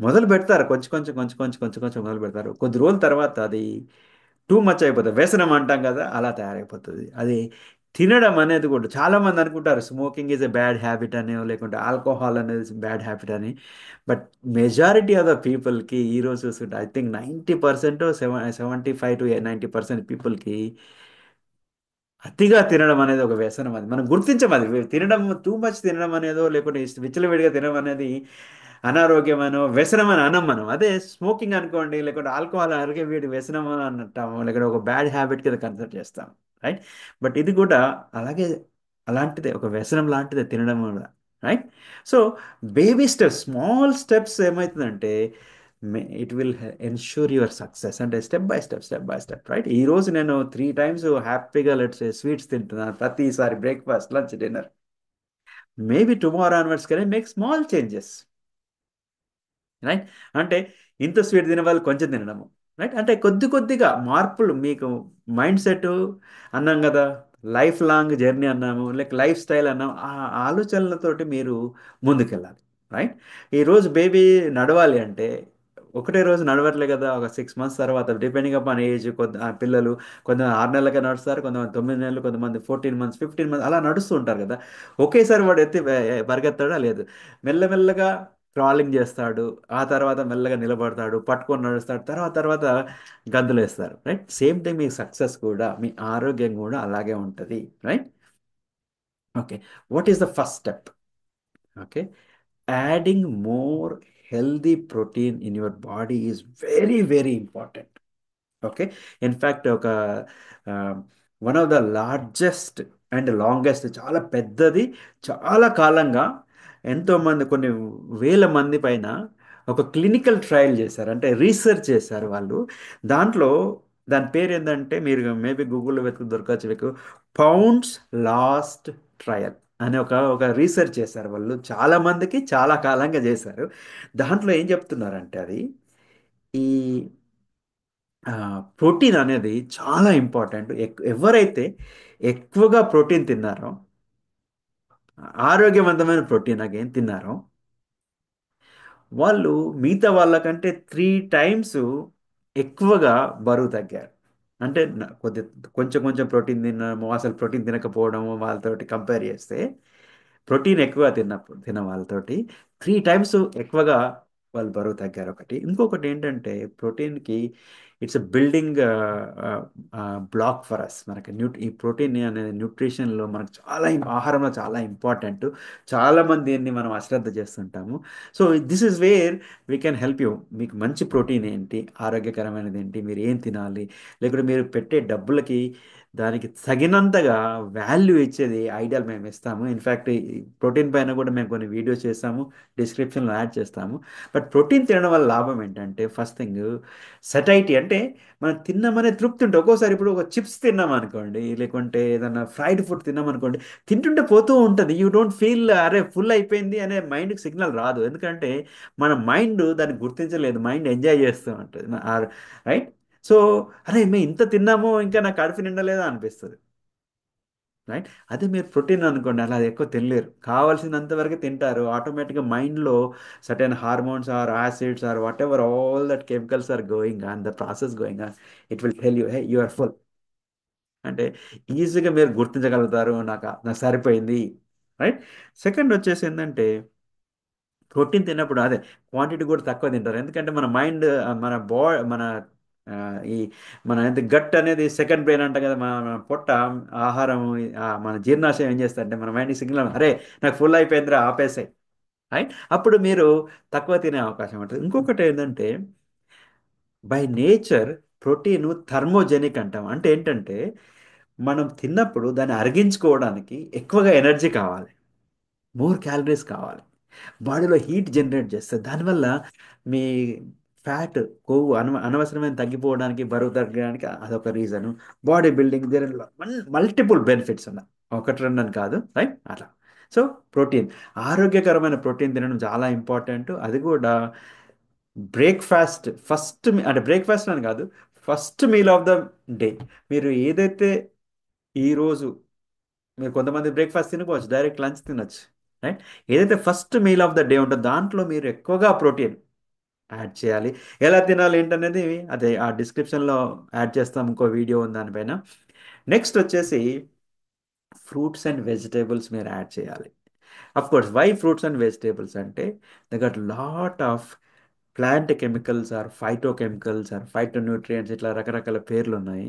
[SPEAKER 1] మొదలు పెడతారు కొంచెం కొంచెం కొంచెం కొంచెం కొంచెం కొంచెం మొదలు పెడతారు, కొద్ది రోజుల తర్వాత అది టూ మచ్ అయిపోతుంది, వ్యసనం అంటాం కదా, అలా తయారైపోతుంది. అది తినడం అనేది కూడా చాలామంది అనుకుంటారు smoking is a bad habit అని, లేకుంటే ఆల్కహాల్ అనేది బ్యాడ్ హ్యాబిట్ అని. బట్ మెజారిటీ ఆఫ్ ద పీపుల్కి ఈరోజు చూస్తుంటే ఐ థింక్ 90%, 75 to 90% పీపుల్కి అతిగా తినడం అనేది ఒక వ్యసనం. అది మనం గుర్తించం, అది తినడం టూ మచ్ తినడం అనేదో, లేకుంటే విచ్చలవిడిగా తినడం అనేది అనారోగ్యమనో వ్యసనమని అనం మనం. అదే స్మోకింగ్ అనుకోండి, లేకుంటే ఆల్కహాల్ అరిగే వీడి వ్యసనం అని అంటాము, లేకుంటే ఒక బ్యాడ్ హ్యాబిట్ కింద కన్సిడర్ చేస్తాం, రైట్? బట్ ఇది కూడా అలాగే, అలాంటిదే, ఒక వ్యసనం లాంటిదే తినడం కూడా, right? So baby steps, small steps ఏమవుతుందంటే it will ensure your success. అంటే step by step, step by step, right? ఈరోజు నేను 3 టైమ్స్ హ్యాపీగా లెట్స్ స్వీట్స్ తింటున్నాను ప్రతిసారి, breakfast, lunch, dinner. Maybe tomorrow onwards can make small changes, right? అంటే ఇంత sweet తినే వాళ్ళు కొంచెం తినడము, రైట్? అంటే కొద్ది కొద్దిగా మార్పులు మీకు, మైండ్ సెట్ అన్నాం కదా, లైఫ్ లాంగ్ జర్నీ అన్నాము, లైక్ లైఫ్ స్టైల్ అన్నాము, ఆ ఆలోచనలతోటి మీరు ముందుకెళ్ళాలి, రైట్? ఈరోజు బేబీ నడవాలి అంటే ఒకటే రోజు నడవట్లే కదా, ఒక 6 మంత్స్ తర్వాత, డిపెండింగ్ అపాన్ ఏజ్, పిల్లలు కొంతమంది 6 నెలలకే నడుస్తారు, కొంతమంది 9 నెలలు, కొంతమంది 14 మంత్స్, 15 మంత్స్ అలా నడుస్తూ ఉంటారు కదా. ఒకేసారి వాడు ఎత్తి పరిగెత్తాడా లేదు, మెల్లమెల్లగా క్రాలింగ్ చేస్తాడు, ఆ తర్వాత మెల్లగా నిలబడతాడు, పట్టుకొని నడుస్తాడు, తర్వాత తర్వాత గంతులు వేస్తారు, రైట్? సేమ్ టైం మీ సక్సెస్ కూడా, మీ ఆరోగ్యం కూడా అలాగే ఉంటుంది, right? Okay, what is the first step? Okay, adding more healthy protein in your body is very very important. Okay, in fact ఒక one of the largest and longest, చాలా పెద్దది, చాలా కాలంగా ఎంతోమంది, కొన్ని వేల మంది పైన ఒక క్లినికల్ ట్రయల్ చేశారు, అంటే రీసెర్చ్ చేశారు వాళ్ళు. దాంట్లో దాని పేరు ఏంటంటే, మీరు మేబీ గూగుల్లో వెతుకు దొరకచ్చు మీకు, పౌండ్స్ లాస్ట్ ట్రయల్ అని ఒక రీసెర్చ్ చేశారు వాళ్ళు, చాలా మందికి చాలా కాలంగా చేశారు. దాంట్లో ఏం చెప్తున్నారంటే అది, ఈ ప్రోటీన్ అనేది చాలా ఇంపార్టెంట్. ఎవరైతే ఎక్కువగా ప్రోటీన్ తిన్నారో, ఆరోగ్యవంతమైన ప్రోటీన్ అగైన్ తిన్నారో, వాళ్ళు మిగతా వాళ్ళకంటే 3 టైమ్స్ ఎక్కువగా బరువు తగ్గారు. అంటే కొంచెం కొంచెం ప్రోటీన్ తినడము, అసలు ప్రోటీన్ తినకపోవడము, వాళ్ళతోటి కంపేర్ చేస్తే ప్రోటీన్ ఎక్కువ తిన్న వాళ్ళతోటి 3 టైమ్స్ ఎక్కువగా వాళ్ళు బరువు తగ్గారు. ఒకటి, ఇంకొకటి ఏంటంటే ప్రోటీన్కి it's building block for us. మనకి ఈ ప్రోటీన్ అనేది న్యూట్రిషన్లో మనకు ఆహారంలో చాలా ఇంపార్టెంట్. చాలామంది దీన్ని మనం అశ్రద్ధ చేస్తుంటాము. So this is where we can help you. మీకు మంచి ప్రోటీన్ ఏంటి, ఆరోగ్యకరమైనది ఏంటి, మీరు ఏం తినాలి, లేకుంటే మీరు పెట్టే డబ్బులకి దానికి తగినంతగా వాల్యూ ఇచ్చేది ఐడియల్ మేము ఇస్తాము. ఇన్ఫ్యాక్ట్ ఈ ప్రోటీన్ పైన కూడా మేము కొన్ని వీడియోస్ చేస్తాము, డిస్క్రిప్షన్లో యాడ్ చేస్తాము. బట్ ప్రోటీన్ తినడం వల్ల లాభం ఏంటంటే, ఫస్ట్ థింగ్ సటైటీ, అంటే మనం తిన్నామనే తృప్తి ఉంటుంది. ఒక్కోసారి ఇప్పుడు ఒక చిప్స్ తిన్నాం అనుకోండి, లేకుంటే ఏదైనా ఫ్రైడ్ ఫుడ్ తిన్నాం అనుకోండి, తింటుంటే పోతూ ఉంటుంది. యూ డోంట్ ఫీల్ అరే ఫుల్ అయిపోయింది అనే మైండ్కి సిగ్నల్ రాదు. ఎందుకంటే మన మైండ్ దాన్ని గుర్తించలేదు, మైండ్ ఎంజాయ్ చేస్తూ ఉంటుంది. రైట్. సో అరే మేము ఇంత తిన్నాము, ఇంకా నాకు కడుపు నిండలేదా అనిపిస్తుంది. రైట్. అదే మీరు ప్రోటీన్ అనుకోండి, అలా ఎక్కువ తినలేరు, కావాల్సినంత వరకు తింటారు. ఆటోమేటిక్గా మైండ్లో certain hormones or acids or whatever all that chemicals are going on, the process going on, it will tell you hey you are full. అంటే ఈజీగా మీరు గుర్తించగలుగుతారు, నాకు సరిపోయింది. రైట్. సెకండ్ వచ్చేసి ఏంటంటే, ప్రోటీన్ తిన్నప్పుడు అదే క్వాంటిటీ కూడా తక్కువ తింటారు. ఎందుకంటే మన మైండ్, మన మన ఆ, ఈ మన ఎంత గట్ అనేది సెకండ్ బ్రెయిన్ అంట కదా, మన పొట్ట ఆహారం, మన జీర్ణాశయం ఏం చేస్తారంటే మన మైండ్ సిగ్నల్, అరే నాకు ఫుల్ అయిపోయిందిరా ఆపేసాయి. రైట్. అప్పుడు మీరు తక్కువ తినే అవకాశం ఉంటుంది. ఇంకొకటి ఏంటంటే, బై నేచర్ ప్రోటీన్ థర్మోజెనిక్ అంటాం. అంటే ఏంటంటే మనం తిన్నప్పుడు దాన్ని అరిగించుకోవడానికి ఎక్కువగా ఎనర్జీ కావాలి, మోర్ క్యాలరీస్ కావాలి, బాడీలో హీట్ జనరేట్ చేస్తుంది. దానివల్ల మీ ఫ్యాట్, కొవ్వు అనవసరమైన తగ్గిపోవడానికి, బరువు తగ్గడానికి అదొక reason. Body building there multiple benefits ఉన్నాయి, ఒకటి రెండు అని కాదు. రైట్. అట్లా. సో ప్రోటీన్, ఆరోగ్యకరమైన ప్రోటీన్ తినడం చాలా ఇంపార్టెంట్. అది కూడా బ్రేక్ఫాస్ట్ ఫస్ట్, అంటే బ్రేక్ఫాస్ట్ అని కాదు, first meal of the day. మీరు ఏదైతే ఈరోజు, మీరు కొంతమంది బ్రేక్ఫాస్ట్ తినకపోవచ్చు, డైరెక్ట్ లంచ్ తినొచ్చు. రైట్. ఏదైతే first meal of the day ఉంటుందో దాంట్లో మీరు ఎక్కువగా ప్రోటీన్ యాడ్ చేయాలి. ఎలా తినాలి ఏంటనేది అదే ఆ డిస్క్రిప్షన్లో యాడ్ చేస్తాం, ఇంకో వీడియో ఉంది దానిపైన. నెక్స్ట్ వచ్చేసి ఫ్రూట్స్ అండ్ వెజిటేబుల్స్ మీరు యాడ్ చేయాలి. Of course why fruits and vegetables అంటే they got lot of plant chemicals or phytochemicals or phytonutrients, ఇట్లా రకరకాల పేర్లు ఉన్నాయి.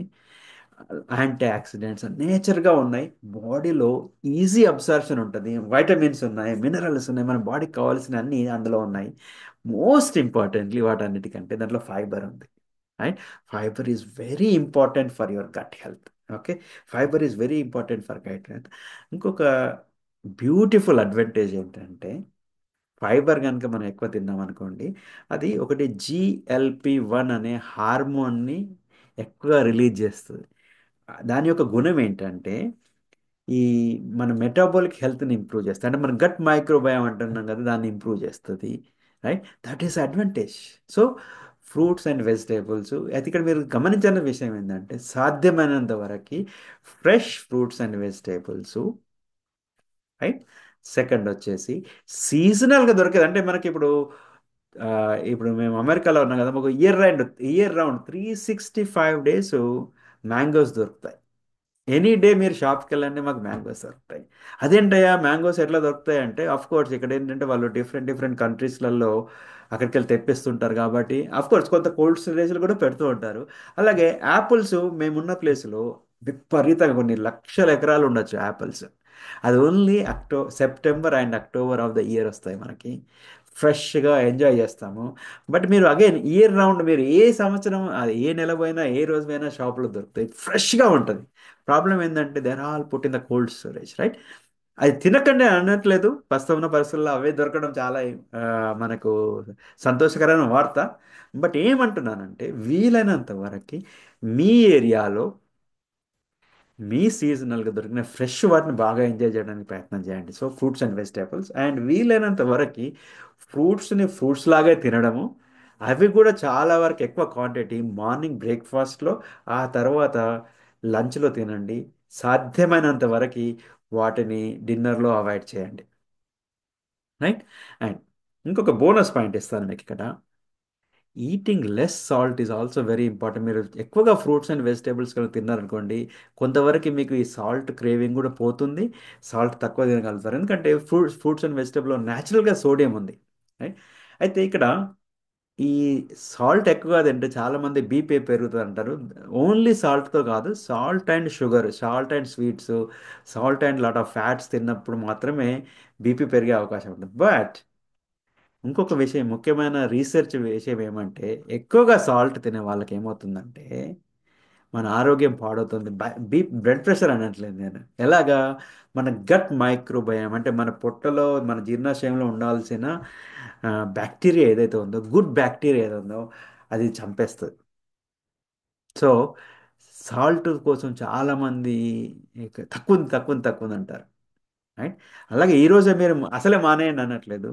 [SPEAKER 1] యాంటీ ఆక్సిడెంట్స్ నేచర్గా ఉన్నాయి. బాడీలో ఈజీ అబ్సార్ప్షన్ ఉంటుంది, వైటమిన్స్ ఉన్నాయి, మినరల్స్ ఉన్నాయి, మన బాడీకి కావాల్సిన అన్ని అందులో ఉన్నాయి. మోస్ట్ ఇంపార్టెంట్లీ వాటన్నిటికంటే దాంట్లో ఫైబర్ ఉంది. Right. Fibre is very important for your gut health. Okay. Fibre is very important for gut health. ఇంకొక బ్యూటిఫుల్ అడ్వాంటేజ్ ఏంటంటే, ఫైబర్ కనుక మనం ఎక్కువ తిన్నాం అనుకోండి, అది ఒకటి GLP-1 అనే హార్మోన్ని ఎక్కువగా రిలీజ్ చేస్తుంది. దాని యొక్క గుణం ఏంటంటే, ఈ మన మెటాబాలిక్ హెల్త్ని ఇంప్రూవ్ చేస్తుంది. అంటే మన గట్ మైక్రోబయామ్ అంటున్నాం కదా, దాన్ని ఇంప్రూవ్ చేస్తుంది. Right. That is advantage. So fruits and vegetables అయితే ఇక్కడ మీరు గమనించిన విషయం ఏంటంటే, సాధ్యమైనంత వరకు fresh fruits and vegetables. Right. Second వచ్చేసి సీజనల్గా దొరికేది, అంటే మనకి ఇప్పుడు ఆ, ఇప్పుడు మేము అమెరికాలో ఉన్నాం కదా, మాకు ఇయర్ రౌండ్ 365 డేస్ మ్యాంగోస్ దొరుకుతాయి. ఎనీ డే మీరు షాప్కి వెళ్ళండి, మాకు మ్యాంగోస్ దొరుకుతాయి. అదేంటయ్యా మ్యాంగోస్ ఎట్లా దొరుకుతాయి అంటే, అఫ్ కోర్స్ ఇక్కడ ఏంటంటే వాళ్ళు డిఫరెంట్ డిఫరెంట్ కంట్రీస్లలో అక్కడికి వెళ్ళి తెప్పిస్తుంటారు కాబట్టి అఫ్ కోర్స్ కొంత కోల్డ్ స్టోరేజ్లు కూడా పెడుతూ ఉంటారు. అలాగే యాపిల్స్ మేమున్న ప్లేస్లో విపరీతంగా కొన్ని లక్షల ఎకరాలు ఉండొచ్చు యాపిల్స్. అది only September and October of the year వస్తాయి మనకి. ఫ్రెష్గా ఎంజాయ్ చేస్తాము. బట్ మీరు అగైన్ ఇయర్ రౌండ్ మీరు ఏ సంవత్సరం, అది ఏ నెల పోయినా ఏ రోజు పోయినా షాప్లో దొరుకుతాయి, ఫ్రెష్గా ఉంటుంది. ప్రాబ్లం ఏంటంటే they are all put in the cold storage. Right. అది తినకండి అనట్లేదు, ప్రస్తుతం ఉన్న పరిస్థితుల్లో అవే దొరకడం చాలా ఆ, మనకు సంతోషకరమైన వార్త. బట్ ఏమంటున్నానంటే, వీలైనంత వరకు మీ ఏరియాలో మీ సీజనల్గా దొరికిన ఫ్రెష్ వాటిని బాగా ఎంజాయ్ చేయడానికి ప్రయత్నం చేయండి. So fruits and vegetables, and వీలైనంత వరకు ఫ్రూట్స్ని ఫ్రూట్స్ లాగే తినడము. అవి కూడా చాలా వరకు ఎక్కువ క్వాంటిటీ మార్నింగ్ బ్రేక్ఫాస్ట్లో, ఆ తర్వాత లంచ్లో తినండి. సాధ్యమైనంత వరకు వాటిని డిన్నర్లో అవాయిడ్ చేయండి. రైట్. అండ్ ఇంకొక బోనస్ పాయింట్ ఇస్తాను మీకు ఇక్కడ. Eating less salt is also very important. మీరు ఎక్కువగా ఫ్రూట్స్ అండ్ వెజిటేబుల్స్ కనుక తిన్నారనుకోండి, కొంతవరకు మీకు ఈ సాల్ట్ క్రేవింగ్ కూడా పోతుంది, సాల్ట్ తక్కువ తినగలుగుతారు. ఎందుకంటే ఫ్రూట్స్ అండ్ వెజిటేబుల్లో న్యాచురల్గా సోడియం ఉంది. రైట్. అయితే ఇక్కడ ఈ సాల్ట్ ఎక్కువగా తింటే చాలా మంది బీపీ పెరుగుతుంది అంటారు. ఓన్లీ సాల్ట్తో కాదు, salt and sugar, salt and sweets, salt and lot of fats తిన్నప్పుడు మాత్రమే బీపీ పెరిగే అవకాశం ఉంటుంది. బట్ ఇంకొక విషయం, ముఖ్యమైన రీసెర్చ్ విషయం ఏమంటే, ఎక్కువగా సాల్ట్ తినే వాళ్ళకి ఏమవుతుందంటే మన ఆరోగ్యం పాడవుతుంది. బ్లడ్ ప్రెషర్ అనట్లేదు నేను, ఎలాగా, మన గట్ మైక్రోబయామ్ అంటే మన పొట్టలో మన జీర్ణాశయంలో ఉండాల్సిన బ్యాక్టీరియా ఏదైతే ఉందో, గుడ్ బ్యాక్టీరియా ఏదైతే ఉందో అది చంపేస్తుంది. సో సాల్ట్ కోసం చాలామంది తక్కువ తక్కువ తక్కువ అంటారు, రైట్. అలాగే ఈరోజే మీరు అసలే మానేయండి అనట్లేదు.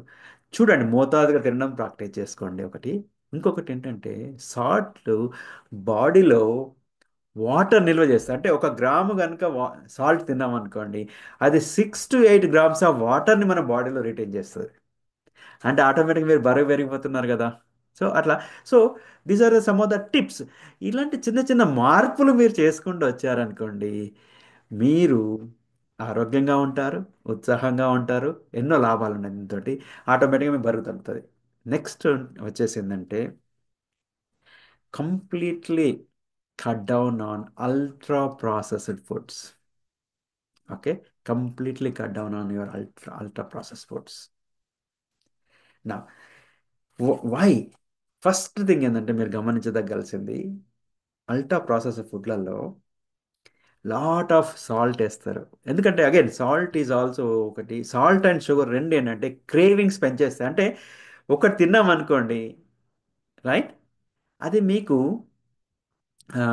[SPEAKER 1] చూడండి, మోతాదుగా తినడం ప్రాక్టీస్ చేసుకోండి ఒకటి. ఇంకొకటి ఏంటంటే, సాల్ట్ బాడీలో వాటర్ నిల్వ చేస్తుంది. అంటే ఒక గ్రాము కనుక సాల్ట్ తిన్నాం అనుకోండి, అది 6 to 8 grams ఆఫ్ వాటర్ని మన బాడీలో రిటైన్ చేస్తుంది. అంటే ఆటోమేటిక్గా మీరు బరువు పెరిగిపోతున్నారు కదా. సో అట్లా. So these are some of the tips. ఇలాంటి చిన్న చిన్న మార్పులు మీరు చేసుకుంటూ వచ్చారనుకోండి, మీరు ఆరోగ్యంగా ఉంటారు, ఉత్సాహంగా ఉంటారు, ఎన్నో లాభాలు ఉన్నాయి దీంతో. ఆటోమేటిక్గా మీ బరువు తగ్గుతుంది. నెక్స్ట్ వచ్చేసిందంటే, completely cut down on ultra processed foods. Okay, completely cut down on your ultra process foods. నా వై ఫస్ట్ థింగ్ ఏంటంటే, మీరు గమనించదగ్గాల్సింది, అల్ట్రా ప్రాసెస్డ్ ఫుడ్లలో లాట్ ఆఫ్ సాల్ట్ వేస్తారు. ఎందుకంటే అగైన్ సాల్ట్ ఈజ్ ఆల్సో ఒకటి, సాల్ట్ అండ్ షుగర్ రెండు ఏంటంటే క్రేవింగ్స్ పెంచేస్తాయి. అంటే ఒకటి తిన్నాం అనుకోండి, రైట్, అది మీకు ఆ,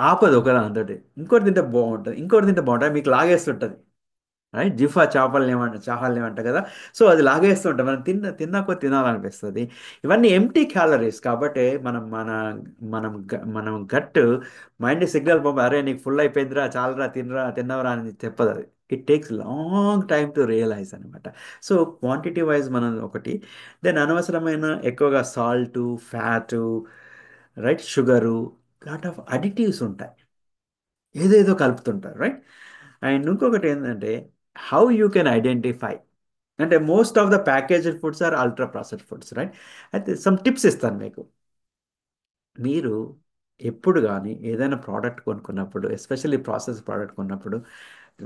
[SPEAKER 1] ఆపదు ఒకదానితోటి. ఇంకోటి తింటే బాగుంటుంది, ఇంకోటి తింటే బాగుంటుంది, మీకు లాగేస్తుంటుంది, రైట్. జిఫా చేపలు ఏమంట చాపలు ఏమంట కదా. సో అది లాగేస్తూ ఉంటాం, మనం తిన్నాకో తినాలనిపిస్తుంది. ఇవన్నీ ఎంటీ క్యాలరీస్ కాబట్టి మనం గట్ మైండ్ సిగ్నల్ పంప, అరే నీకు ఫుల్ అయిపోయిందిరా, చాలరా, తిన్నవరా అని చెప్పదు అది. It takes long time to realise అనమాట. సో క్వాంటిటీ వైజ్ మనం ఒకటి, దెన్ అనవసరమైన ఎక్కువగా salt, fat, right, sugar, lot of additives ఉంటాయి, ఏదేదో కలుపుతుంటారు, రైట్. అండ్ ఇంకొకటి ఏంటంటే, హౌ యూ కెన్ ఐడెంటిఫై, అంటే most of the packaged foods are ultra processed foods, right. అయితే సమ్ టిప్స్ ఇస్తాను మీకు. మీరు ఎప్పుడు కానీ ఏదైనా ప్రోడక్ట్ కొనుక్కున్నప్పుడు, ఎస్పెషల్లీ ప్రాసెస్ ప్రోడక్ట్ కొన్నప్పుడు,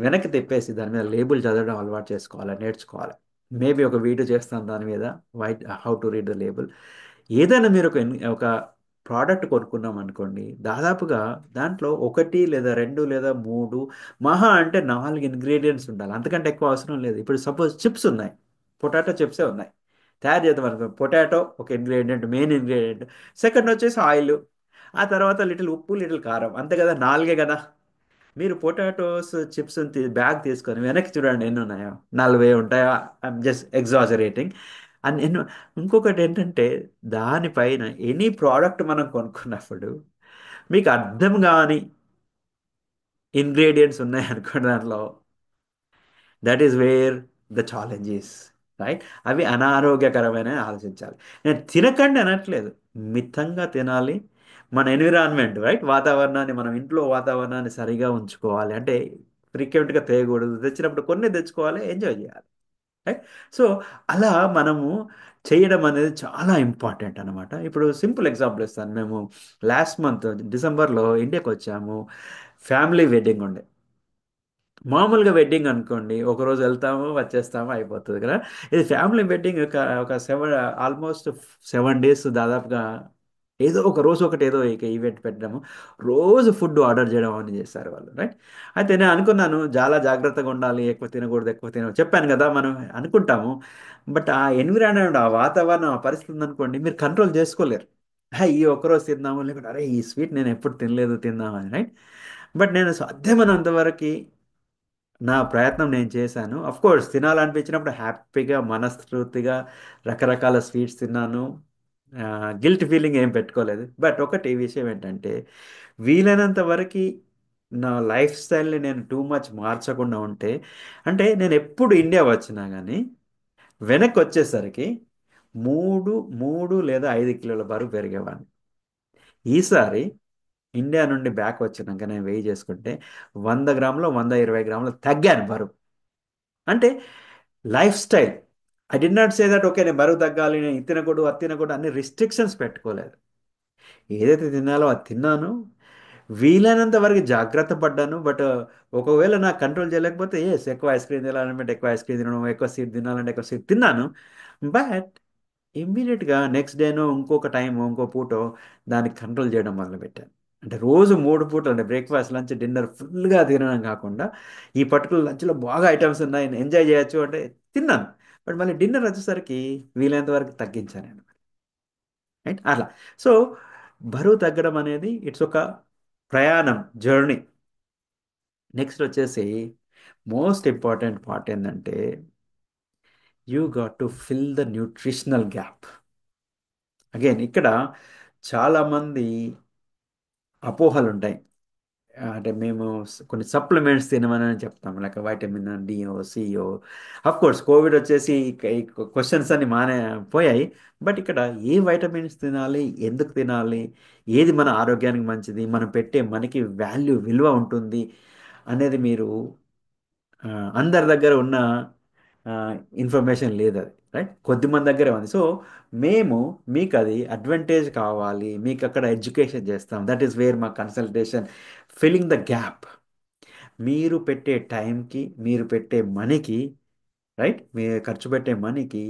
[SPEAKER 1] వెనక్కి తిప్పేసి దాని మీద లేబుల్ చదవడం అలవాటు చేసుకోవాలి, నేర్చుకోవాలి. మేబీ ఒక వీడియో చేస్తాను దాని మీద, white how to read the label. ఏదైనా మీరు ఒక ప్రోడక్ట్ కొనుక్కున్నాం అనుకోండి, దాదాపుగా దాంట్లో ఒకటి లేదా రెండు లేదా మూడు, మహా అంటే 4 ఇంగ్రీడియంట్స్ ఉండాలి, అంతకంటే ఎక్కువ అవసరం లేదు. ఇప్పుడు సపోజ్ చిప్స్ ఉన్నాయి, పొటాటో చిప్సే ఉన్నాయి, తయారు చేద్దాం అనుకో, పొటాటో ఒక ఇంగ్రీడియంట్, మెయిన్ ఇంగ్రీడియంట్. సెకండ్ వచ్చేసి ఆయిల్, ఆ తర్వాత లిటిల్ ఉప్పు, లిటిల్ కారం, అంతే కదా, నాలుగే కదా. మీరు పొటాటోస్ చిప్స్ బ్యాగ్ తీసుకొని వెనక్కి చూడండి ఎన్ని ఉన్నాయో, 40 ఉంటాయా. I'm just exaggerating. అండ్ ఎన్నో. ఇంకొకటి ఏంటంటే, దానిపైన ఎనీ ప్రోడక్ట్ మనం కొనుక్కున్నప్పుడు మీకు అర్థం కాని ఇంగ్రీడియంట్స్ ఉన్నాయి అనుకోండి దాంట్లో, that is where the challenge is, right. అవి అనారోగ్యకరమైన ఆలోచించాలి. నేను తినకండి అనట్లేదు, మితంగా తినాలి. మన ఎన్విరాన్మెంట్, రైట్, వాతావరణాన్ని, మనం ఇంట్లో వాతావరణాన్ని సరిగా ఉంచుకోవాలి. అంటే ఫ్రీక్వెంట్గా తేయకూడదు, తెచ్చినప్పుడు కొన్ని తెచ్చుకోవాలి, ఎంజాయ్ చేయాలి, రైట్. సో అలా మనము చేయడం అనేది చాలా ఇంపార్టెంట్ అనమాట. ఇప్పుడు సింపుల్ ఎగ్జాంపుల్ ఇస్తాను. మేము లాస్ట్ మంత్ డిసెంబర్లో ఇండియాకి వచ్చాము. ఫ్యామిలీ వెడ్డింగ్ ఉండే. మామూలుగా వెడ్డింగ్ అనుకోండి, ఒకరోజు వెళ్తాము వచ్చేస్తాము అయిపోతుంది కదా. ఇది ఫ్యామిలీ వెడ్డింగ్, ఒక 7 ఆల్మోస్ట్ 7 days దాదాపుగా. ఏదో ఒక రోజు ఒకటి ఏదో ఇక ఈవెంట్ పెట్టడము, రోజు ఫుడ్ ఆర్డర్ చేయడం అని చేస్తారు వాళ్ళు, రైట్. అయితే నేను అనుకున్నాను చాలా జాగ్రత్తగా ఉండాలి, ఎక్కువ తినకూడదు, ఎక్కువ చెప్పాను కదా మనం అనుకుంటాము. బట్ ఆ ఎన్విరాన్మెంట్, ఆ వాతావరణం, ఆ పరిస్థితి ఉందనుకోండి, మీరు కంట్రోల్ చేసుకోలేరు. ఈ ఒక్కరోజు తిందాము, లేకపోతే అరే ఈ స్వీట్ నేను ఎప్పుడు తినలేదు తిందామని, రైట్. బట్ నేను సాధ్యమైనంత వరకు నా ప్రయత్నం నేను చేశాను. అఫ్ కోర్స్ తినాలనిపించినప్పుడు హ్యాపీగా మనస్ఫూర్తిగా రకరకాల స్వీట్స్ తిన్నాను. గిల్ట్ ఫీలింగ్ ఏం పెట్టుకోలేదు. బట్ ఒకటి విషయం ఏంటంటే, వీలైనంత వరకు నా లైఫ్ స్టైల్ని నేను టూ మచ్ మార్చకుండా ఉంటే, అంటే నేను ఎప్పుడు ఇండియా వచ్చినా కానీ వెనక్కి వచ్చేసరికి మూడు మూడు లేదా 5 కిలోల బరువు పెరిగేవాడిని. ఈసారి ఇండియా నుండి బ్యాక్ వచ్చినాక నేను వెయ్యి చేసుకుంటే 100 గ్రాములు, 120 గ్రాములు తగ్గాను బరువు. అంటే life style, I did not say that okay నేను బరువు తగ్గాలి, నేను ఇది తినకూడదు అది తినకూడదు అన్ని రిస్ట్రిక్షన్స్ పెట్టుకోలేదు. ఏదైతే తినాలో అది తిన్నాను. వీలైనంత వరకు జాగ్రత్త పడ్డాను. బట్ ఒకవేళ నాకు కంట్రోల్ చేయలేకపోతే ఎస్ ఎక్కువ ఐస్ క్రీమ్ తినాలంటే ఎక్కువ ఐస్ క్రీమ్ తినడం, ఎక్కువ స్వీట్ తినాలంటే ఎక్కువ స్వీట్ తిన్నాను. బట్ ఇమ్మీడియట్గా నెక్స్ట్ డేనో ఇంకొక టైము ఇంకో పూటో దాన్ని కంట్రోల్ చేయడం మొదలుపెట్టాను. అంటే రోజు 3 పూటలు అంటే బ్రేక్ఫాస్ట్ లంచ్ డిన్నర్ ఫుల్గా తినడం కాకుండా ఈ పర్టికులర్ లంచ్లో బాగా ఐటమ్స్ ఉన్నాయి ఎంజాయ్ చేయొచ్చు అంటే తిన్నాను. బట్ మళ్ళీ డిన్నర్ వచ్చేసరికి వీలైనంత వరకు తగ్గించాను నేను. రైట్ అట్లా. సో బరువు తగ్గడం అనేది ఇట్స్ ఒక ప్రయాణం, జర్నీ. నెక్స్ట్ వచ్చేసి మోస్ట్ ఇంపార్టెంట్ పార్ట్ ఏంటంటే you got to fill the nutritional gap. Again ఇక్కడ చాలామంది అపోహలు ఉంటాయి. అంటే మేము కొన్ని సప్లిమెంట్స్ తినమని చెప్తాం లైక్ వైటమిన్ డిఓ సిఓ. అఫ్ కోర్స్ కోవిడ్ వచ్చేసి ఈ క్వశ్చన్స్ అన్ని పోయాయి. బట్ ఇక్కడ ఏ వైటమిన్స్ తినాలి, ఎందుకు తినాలి, ఏది మన ఆరోగ్యానికి మంచిది, మనం పెట్టే మనకి వాల్యూ విలువ ఉంటుంది అనేది మీరు ఆ, అందరి దగ్గర ఉన్న ఇన్ఫర్మేషన్ లేదు అది. రైట్ కొద్దిమంది దగ్గరే ఉంది. సో మేము మీకు అది అడ్వాంటేజ్ కావాలి, మీకు అక్కడ ఎడ్యుకేషన్ చేస్తాం. దట్ ఈస్ వేర్ మా కన్సల్టేషన్ ఫిల్లింగ్ ద గ్యాప్. మీరు పెట్టే టైంకి, మీరు పెట్టే మనీకి, రైట్ మీరు ఖర్చు పెట్టే మనీకి,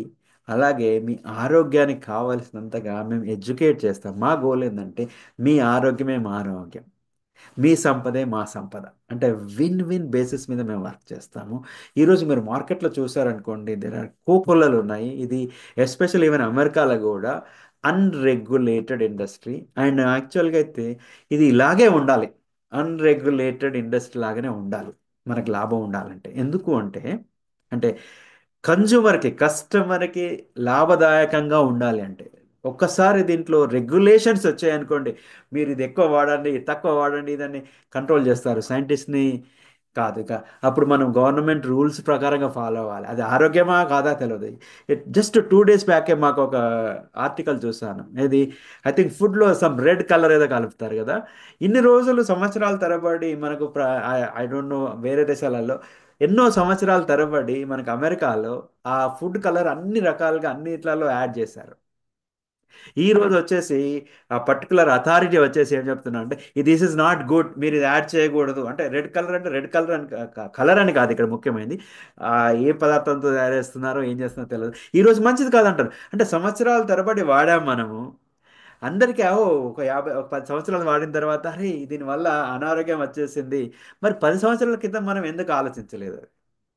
[SPEAKER 1] అలాగే మీ ఆరోగ్యానికి కావలసినంతగా మేము ఎడ్యుకేట్ చేస్తాం. మా గోల్ ఏంటంటే మీ ఆరోగ్యమే మా ఆరోగ్యం, మీ సంపదే మా సంపద. అంటే విన్ విన్ బేసిస్ మీద మేము వర్క్ చేస్తాము. ఈరోజు మీరు మార్కెట్లో చూసారనుకోండి, దేర్ ఆర్ కోకొల్లలు ఉన్నాయి. ఇది ఎస్పెషల్ ఈవెన్ అమెరికాలో కూడా అన్రెగ్యులేటెడ్ ఇండస్ట్రీ. అండ్ యాక్చువల్గా అయితే ఇది ఇలాగే ఉండాలి, అన్రెగ్యులేటెడ్ ఇండస్ట్రీ లాగానే ఉండాలి మనకి లాభం ఉండాలంటే. ఎందుకు అంటే అంటే కన్జ్యూమర్కి కస్టమర్కి లాభదాయకంగా ఉండాలి అంటే ఒక్కసారి దీంట్లో రెగ్యులేషన్స్ వచ్చాయనుకోండి, మీరు ఇది ఎక్కువ వాడండి ఇది తక్కువ వాడండి ఇదని కంట్రోల్ చేస్తారు సైంటిస్ట్ని. కాదు ఇక అప్పుడు మనం గవర్నమెంట్ రూల్స్ ప్రకారంగా ఫాలో అవ్వాలి. అది ఆరోగ్యమా కాదా తెలియదు. జస్ట్ 2 డేస్ బ్యాకే మాకు ఒక ఆర్టికల్ చూసాను. ఇది ఐ థింక్ ఫుడ్లో సమ్ రెడ్ కలర్ ఏదో కలుపుతారు కదా. ఇన్ని రోజులు సంవత్సరాల తరబడి మనకు ఐ డోంట్ నో వేరే దేశాలలో ఎన్నో సంవత్సరాల తరబడి మనకు అమెరికాలో ఆ ఫుడ్ కలర్ అన్ని రకాలుగా అన్నిట్లలో యాడ్ చేశారు. ఈ రోజు వచ్చేసి ఆ పర్టికులర్ అథారిటీ వచ్చేసి ఏం చెప్తున్నా అంటే దిస్ ఇస్ నాట్ గుడ్, మీరు ఇది యాడ్ చేయకూడదు. అంటే రెడ్ కలర్ అంటే రెడ్ కలర్ అని కలర్ అని కాదు ఇక్కడ ముఖ్యమైనది ఆ, ఏ పదార్థంతో తయారు చేస్తున్నారో ఏం చేస్తున్నారో తెలియదు. ఈ రోజు మంచిది కాదంటారు. అంటే సంవత్సరాల తరబడి వాడాం మనము. అందరికీ ఒక 10 సంవత్సరాలు వాడిన తర్వాత అరే దీనివల్ల అనారోగ్యం వచ్చేసింది. మరి 10 సంవత్సరాల క్రితం మనం ఎందుకు ఆలోచించలేదు?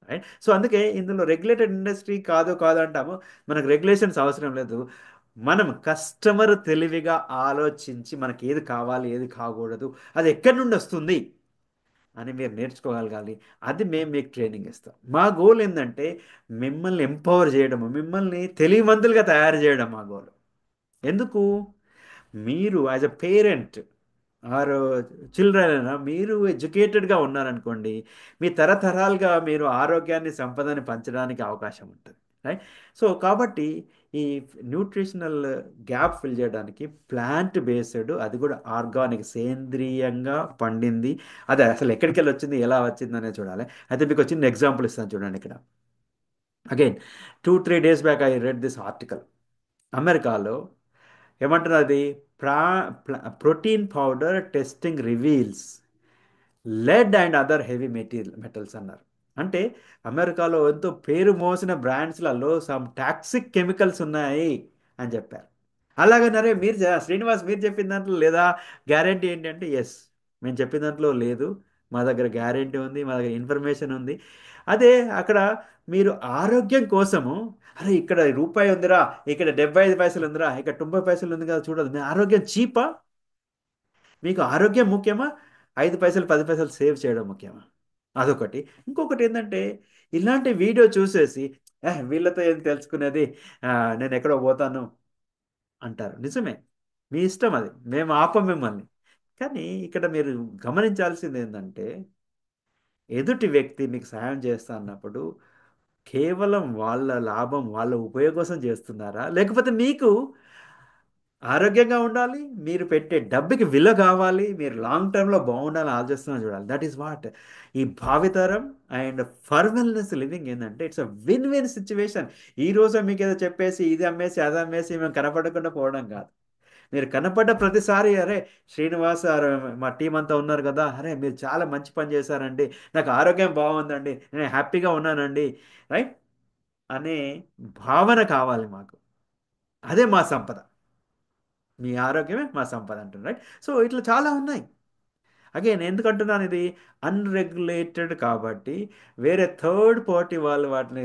[SPEAKER 1] రైట్. సో అందుకే ఇందులో రెగ్యులేటెడ్ ఇండస్ట్రీ కాదు కాదు అంటాము. మనకు రెగ్యులేషన్స్ అవసరం లేదు. మనం కస్టమర్ తెలివిగా ఆలోచించి మనకి ఏది కావాలి ఏది కాకూడదు, అది ఎక్కడి నుండి వస్తుంది అని మీరు నేర్చుకోగలగాలి. అది మేము మీకు ట్రైనింగ్ ఇస్తాం. మా గోల్ ఏంటంటే మిమ్మల్ని ఎంపవర్ చేయడము, మిమ్మల్ని తెలివిమంతులుగా తయారు చేయడం మా గోల్. ఎందుకు? మీరు as a parent are children అయినా మీరు ఎడ్యుకేటెడ్గా ఉన్నారనుకోండి, మీ తరతరాలుగా మీరు ఆరోగ్యాన్ని సంపదని పంచడానికి అవకాశం ఉంటుంది. రైట్. సో కాబట్టి ఈ న్యూట్రిషనల్ గ్యాప్ ఫిల్ చేయడానికి ప్లాంట్ బేస్డ్, అది కూడా ఆర్గానిక్ సేంద్రియంగా పండింది, అది అసలు ఎక్కడికి వెళ్ళి వచ్చింది ఎలా వచ్చింది అనేది చూడాలి. అయితే మీకు ఒక చిన్న ఎగ్జాంపుల్ ఇస్తాను చూడండి ఇక్కడ. Again 2-3 days back I read this article. అమెరికాలో ఏమంటున్నారు అది ప్రా protein powder testing reveals lead and other heavy metals అన్నారు. అంటే అమెరికాలో ఎంతో పేరు మోసిన బ్రాండ్స్లలో సమ్ టాక్సిక్ కెమికల్స్ ఉన్నాయి అని చెప్పారు. అలాగన్నారే మీరు శ్రీనివాస్ మీరు చెప్పిన దాంట్లో లేదా గ్యారంటీ ఏంటి అంటే ఎస్ మేము చెప్పిన దాంట్లో లేదు, మా దగ్గర గ్యారంటీ ఉంది, మా దగ్గర ఇన్ఫర్మేషన్ ఉంది. అదే అక్కడ మీరు ఆరోగ్యం కోసము అరే ఇక్కడ రూపాయి ఉందిరా, ఇక్కడ 75 పైసలు ఉందిరా, ఇక్కడ 90 పైసలు ఉంది కదా చూడదు, మీ ఆరోగ్యం చీపా? మీకు ఆరోగ్యం ముఖ్యమా, 5 పైసలు 10 పైసలు సేవ్ చేయడం ముఖ్యమా? అదొకటి. ఇంకొకటి ఏంటంటే ఇలాంటి వీడియో చూసేసి వీళ్ళతో ఏం తెలుసుకునేది, ఆ, నేను ఎక్కడో పోతాను అంటారు. నిజమే, మీ ఇష్టం అది, మేము ఆపం మిమ్మల్ని. కానీ ఇక్కడ మీరు గమనించాల్సింది ఏంటంటే ఎదుటి వ్యక్తి మీకు సహాయం చేస్తా అన్నప్పుడు కేవలం వాళ్ళ లాభం వాళ్ళ ఉపయోగం కోసం చేస్తున్నారా, లేకపోతే మీకు ఆరోగ్యంగా ఉండాలి, మీరు పెట్టే డబ్బుకి విలువ కావాలి, మీరు లాంగ్ టర్మ్లో బాగుండాలని ఆలోచిస్తున్నా చూడాలి. దట్ ఈస్ వాట్ ఈ భావితరం అండ్ ఫర్వెల్నెస్ లివింగ్ ఏంటంటే it's a win win situation. ఈ రోజు మీకు ఏదో చెప్పేసి ఇది అమ్మేసి అది అమ్మేసి మేము కనపడకుండా పోవడం కాదు. మీరు కనపడ్డ ప్రతిసారి అరే శ్రీనివాస్ అరే మా టీం అంతా ఉన్నారు కదా, అరే మీరు చాలా మంచి పని చేశారండి, నాకు ఆరోగ్యం బాగుందండి, నేను హ్యాపీగా ఉన్నానండి, రైట్ అనే భావన కావాలి మాకు. అదే మా సంపద. మీ ఆరోగ్యమే మా సంపద అంటున్నారు, రైట్? సో ఇట్లా చాలా ఉన్నాయి. అగైన్ ఎందుకంటున్నాను ఇది అన్రెగ్యులేటెడ్ కాబట్టి, వేరే థర్డ్ పార్టీ వాళ్ళు వాటిని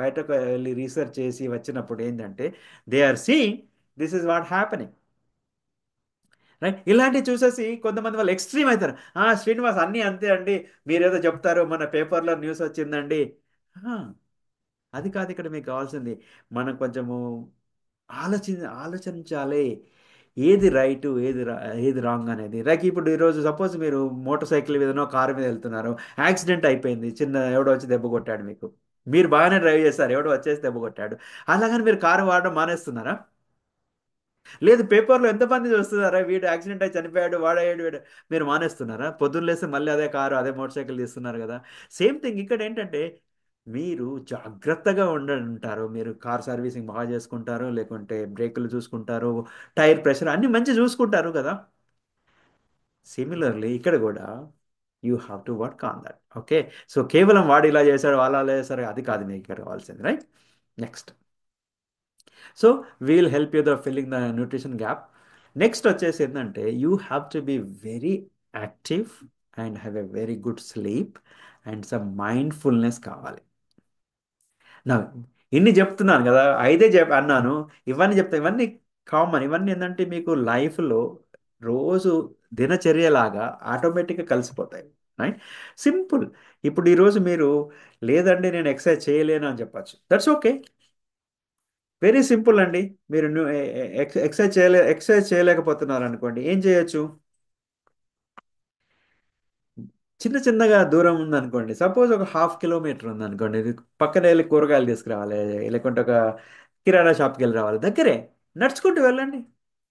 [SPEAKER 1] బయటకు వెళ్ళి రీసెర్చ్ చేసి వచ్చినప్పుడు ఏంటంటే they are seeing this is what happening, right? ఇలాంటివి చూసేసి కొంతమంది వాళ్ళు ఎక్స్ట్రీమ్ అవుతారు. శ్రీనివాస్ అన్నీ అంతే అండి, మీరేదో చెప్తారు మన పేపర్లో న్యూస్ వచ్చిందండి. ఆ, అది కాదు ఇక్కడ మీకు కావాల్సింది. మనం కొంచెము ఆలోచించాలి. ఏది రైట్ ఏది రాంగ్ అనేది. లైక్ ఇప్పుడు ఈరోజు సపోజ్ మీరు మోటార్ సైకిల్ మీదనో కారు మీద వెళ్తున్నారు, యాక్సిడెంట్ అయిపోయింది, చిన్న ఎవడో వచ్చి దెబ్బ కొట్టాడు మీకు. మీరు బాగానే డ్రైవ్ చేస్తారు, ఎవడో వచ్చేసి దెబ్బ కొట్టాడు. అలాగని మీరు కారు వాడడం మానేస్తున్నారా? లేదు, పేపర్లో ఎంతమంది చూస్తున్నారా, వీడు యాక్సిడెంట్ అయి చనిపోయాడు, వాడయ్యాడు వీడు, మీరు మానేస్తున్నారా? పొద్దున్న లేస్తే మళ్ళీ అదే కారు అదే మోటార్ సైకిల్ తీస్తున్నారు కదా. సేమ్ థింగ్ ఇక్కడ ఏంటంటే మీరు జాగ్రత్తగా ఉంటారు, మీరు కార్ సర్వీసింగ్ బాగా చేసుకుంటారు, లేకుంటే బ్రేకులు చూసుకుంటారు, టైర్ ప్రెషర్ అన్ని మంచి చూసుకుంటారు కదా. సిమిలర్లీ ఇక్కడ కూడా you have to work on that. Okay. So కేవలం వాడు ఇలా చేశాడు వాళ్ళు అలా చేశారు అది కాదు మీకు ఇక్కడ కావాల్సింది, right? Next, so we'll help you the filling the nutrition gap. Next వచ్చేసి ఏంటంటే you have to be very active and have a very good sleep and some mindfulness కావాలి. నా ఇన్ని చెప్తున్నాను కదా, ఐదే అన్నాను. ఇవన్నీ చెప్తా, ఇవన్నీ కామన్. ఇవన్నీ ఏంటంటే మీకు లైఫ్లో రోజు దినచర్యలాగా ఆటోమేటిక్గా కలిసిపోతాయి, రైట్? సింపుల్. ఇప్పుడు ఈరోజు మీరు లేదండి నేను ఎక్సర్సైజ్ చేయలేను అని చెప్పచ్చు, దట్స్ ఓకే. వెరీ సింపుల్ అండి. మీరు ఎక్సర్సైజ్ చేయలేకపోతున్నారు అనుకోండి, ఏం చేయొచ్చు? చిన్న చిన్నగా దూరం ఉందనుకోండి, సపోజ్ ఒక 1/2 కిలోమీటర్ ఉందనుకోండి, ఇది పక్కన వెళ్ళి కూరగాయలు తీసుకురావాలి, లేకుంటే ఒక కిరాణా షాప్కి వెళ్ళి రావాలి, దగ్గరే, నడుచుకుంటూ వెళ్ళండి.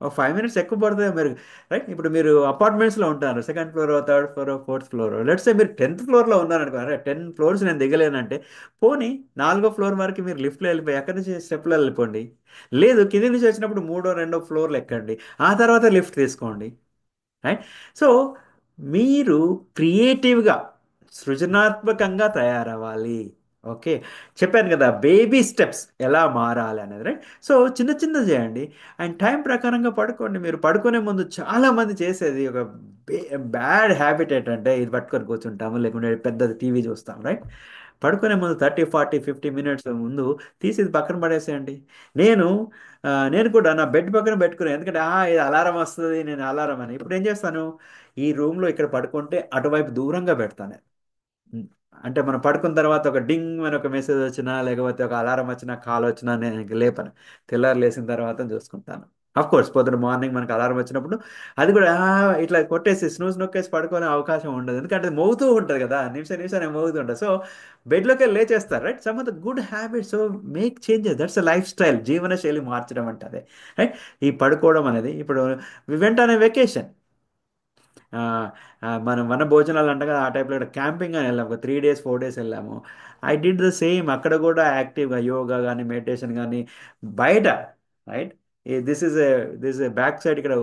[SPEAKER 1] ఒక 5 మినిట్స్ ఎక్కువ పడుతుంది మీరు, రైట్? ఇప్పుడు మీరు అపార్ట్మెంట్స్లో ఉంటారు, second floor, third floor, fourth floor. Let's say మీరు 10th ఫ్లోర్లో ఉన్నారనుకో, అరే 10 ఫ్లోర్స్ నేను దిగలేనంటే పోనీ 4వ ఫ్లోర్ వరకు మీరు లిఫ్ట్లో వెళ్ళిపోయి అక్కడి నుంచి స్టెప్లో వెళ్ళిపోండి. లేదు, కింది నుంచి వచ్చినప్పుడు మూడో రెండో ఫ్లోర్లు ఎక్కండి, ఆ తర్వాత లిఫ్ట్ తీసుకోండి, రైట్? సో మీరు క్రియేటివ్గా సృజనాత్మకంగా తయారవ్వాలి. ఓకే. చెప్పాను కదా బేబీ స్టెప్స్ ఎలా మారాలి అనేది, రైట్? సో చిన్న చిన్న చేయండి అండ్ టైం ప్రకారంగా పడుకోండి. మీరు పడుకునే ముందు చాలామంది చేసేది ఒక బ్యాడ్ హ్యాబిట్ ఏంటంటే ఇది పట్టుకొని కూర్చుంటాము, లేకుంటే పెద్ద టీవీ చూస్తాం, రైట్? పడుకునే ముందు 30 40 50 మినిట్స్ ముందు తీసి ఇది పక్కన పడేసేయండి. నేను నేను కూడా నా బెడ్ పక్కన పెట్టుకున్నాను, ఎందుకంటే ఇది అలారం వస్తుంది, నేను అలారం అని ఇప్పుడు ఏం చేస్తాను, ఈ రూమ్లో ఇక్కడ పడుకుంటే అటువైపు దూరంగా పెడతాను. ఉమ్, అంటే మనం పడుకున్న తర్వాత ఒక డింగ్ అని ఒక మెసేజ్ వచ్చినా, లేకపోతే ఒక అలారం వచ్చినా, కాల్ వచ్చినా నేను ఇంక లేపను. తెల్లారు లేచిన తర్వాత చూసుకుంటాను. అఫ్ కోర్స్ పొద్దున మార్నింగ్ మనకు అలారం వచ్చినప్పుడు అది కూడా ఇట్లా కొట్టేసి స్నూజ్ నొక్కేసి పడుకునే అవకాశం ఉండదు, ఎందుకంటే అది మోగుతూ ఉంటుంది కదా, నిమిషం నిమిషాన్ని మోగుతూ ఉంటుంది. సో బెడ్లోకి వెళ్ళి లేచేస్తారు, right? Some of the good habits. So make changes, that's a lifestyle, జీవన శైలి మార్చడం అంటే అదే, రైట్? ఈ పడుకోవడం అనేది ఇప్పుడు వెంటనే వెకేషన్, ఆ, మనం మన భోజనాలు అంటగా ఆ టైప్లో క్యాంపింగ్ అని వెళ్ళాము, ఒక 3 days 4 days వెళ్ళాము. ఐ డిడ్ ద సేమ్, అక్కడ కూడా యాక్టివ్గా యోగా కానీ మెడిటేషన్ కానీ బయట, right? This is back side ఇక్కడ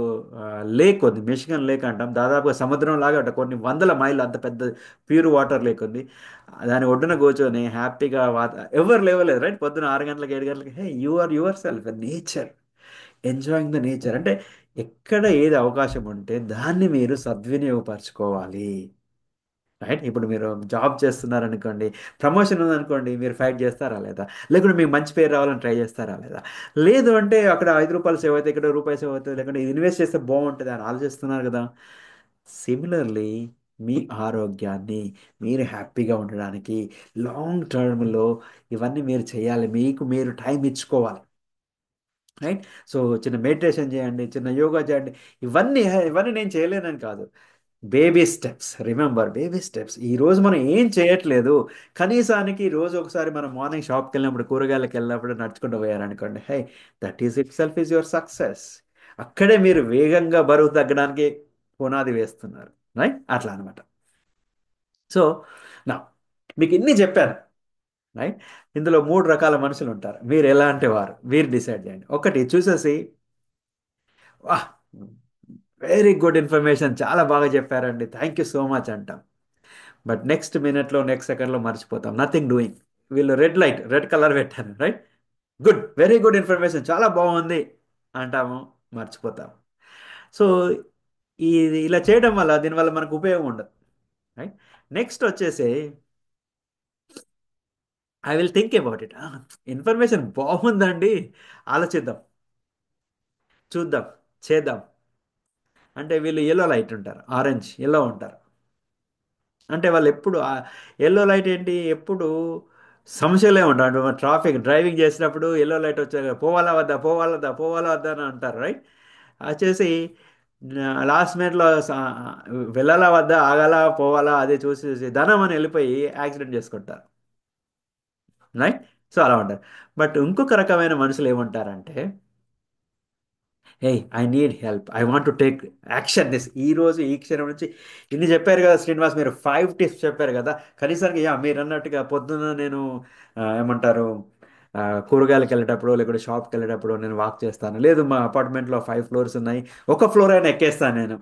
[SPEAKER 1] లేక్ ఉంది, మిషిగన్ లేక్ అంటాం, దాదాపుగా సముద్రం లాగా ఉంటుంది, కొన్ని వందల మైళ్ళు అంత పెద్ద ప్యూర్ వాటర్ లేక్ ఉంది. దాని ఒడ్డున కూర్చొని హ్యాపీగా ఎవరు లేవలేదు, రైట్? పొద్దున 6 గంటలకు 7 గంటలకి hey you are yourself nature, enjoying the nature. అంటే ఎక్కడ ఏది అవకాశం ఉంటే దాన్ని మీరు సద్వినియోగపరచుకోవాలి, రైట్? ఇప్పుడు మీరు జాబ్ చేస్తున్నారనుకోండి, ప్రమోషన్ ఉందనుకోండి, మీరు ఫైట్ చేస్తారా లేదా? లేకుంటే మీకు మంచి పేరు రావాలని ట్రై చేస్తారా లేదా? లేదు అంటే అక్కడ 5 రూపాయలు సేవ్ అవుతాయి, ఇక్కడ రూపాయి సేవ్ అవుతుంది, లేకుంటే ఇది ఇన్వెస్ట్ చేస్తే బాగుంటుంది అని ఆలోచిస్తున్నారు కదా. సిమిలర్లీ మీ ఆరోగ్యాన్ని మీరు హ్యాపీగా ఉండడానికి లాంగ్ టర్మ్లో ఇవన్నీ మీరు చేయాలి, మీకు మీరు టైం ఇచ్చుకోవాలి, రైట్? సో చిన్న మెడిటేషన్ చేయండి, చిన్న యోగా చేయండి. ఇవన్నీ ఇవన్నీ నేను చేయలేనని కాదు, baby steps. Remember, baby steps. ఈ రోజు మనం ఏం చేయట్లేదు, కనీసానికి రోజు ఒకసారి మనం మార్నింగ్ షాప్కి వెళ్ళినప్పుడు కూరగాయలకు వెళ్ళినప్పుడు నడుచుకుంటూ పోయారనుకోండి, hi, that is itself is your success. అక్కడే మీరు వేగంగా బరువు తగ్గడానికి పునాది వేస్తున్నారు. రైట్, అట్లా అనమాట. సో నా మీకు ఇన్ని చెప్పాను. రైట్, ఇందులో మూడు రకాల మనుషులు ఉంటారు. మీరు ఎలాంటి వారు మీరు డిసైడ్ చేయండి. ఒకటి చూసేసి వాహ్, వెరీ గుడ్ ఇన్ఫర్మేషన్, చాలా బాగా చెప్పారండి, థ్యాంక్ యూ సో మచ్ అంటాం. బట్ నెక్స్ట్ మినిట్లో నెక్స్ట్ సెకండ్లో మర్చిపోతాం, నథింగ్ డూయింగ్. వీళ్ళు రెడ్ లైట్, రెడ్ కలర్ పెట్టారు, right, good, very good information, చాలా బాగుంది అంటాము, మర్చిపోతాం. సో ఇది ఇలా చేయడం వల్ల దీనివల్ల మనకు ఉపయోగం ఉండదు. రైట్, నెక్స్ట్ వచ్చేసి I will think about it. Information బాగుందండి, ఆలోచిద్దాం, చూద్దాం, చేద్దాం. అంటే వీళ్ళు ఎల్లో లైట్ ఉంటారు, ఆరెంజ్ ఎల్లో ఉంటారు. అంటే వాళ్ళు ఎప్పుడు ఎల్లో లైట్ ఏంటి, ఎప్పుడు సమస్యలే ఉంటారు. ట్రాఫిక్ డ్రైవింగ్ చేసినప్పుడు ఎల్లో లైట్ వచ్చాక పోవాలా వద్దా, పోవాలా వద్దా, పోవాలా వద్దా అని అంటారు, రైట్. వచ్చేసి లాస్ట్ మినిట్లో వెళ్ళాలా వద్దా, ఆగాలా పోవాలా అదే చూసి చూసి ధనం అని వెళ్ళిపోయి యాక్సిడెంట్ చేసుకుంటారు, రైట్. సో అలా ఉంటారు. బట్ ఇంకొక రకమైన మనుషులు ఏమంటారంటే, hey, I need help, I want to take action this, ఈ రోజు ఈ క్షణం నుంచి. ఇన్ని చెప్పారు కదా శ్రీనివాస్, మీరు 5 టిప్స్ చెప్పారు కదా. కనీసానికి మీరు అన్నట్టుగా పొద్దున్న నేను ఏమంటారు, ఆ, కూరగాయలకు వెళ్ళేటప్పుడు లేకపోతే షాప్కి వెళ్ళేటప్పుడు నేను వాక్ చేస్తాను, లేదు మా అపార్ట్మెంట్లో 5 ఫ్లోర్స్ ఉన్నాయి, ఒక ఫ్లోర్ అయినా ఎక్కేస్తాను నేను,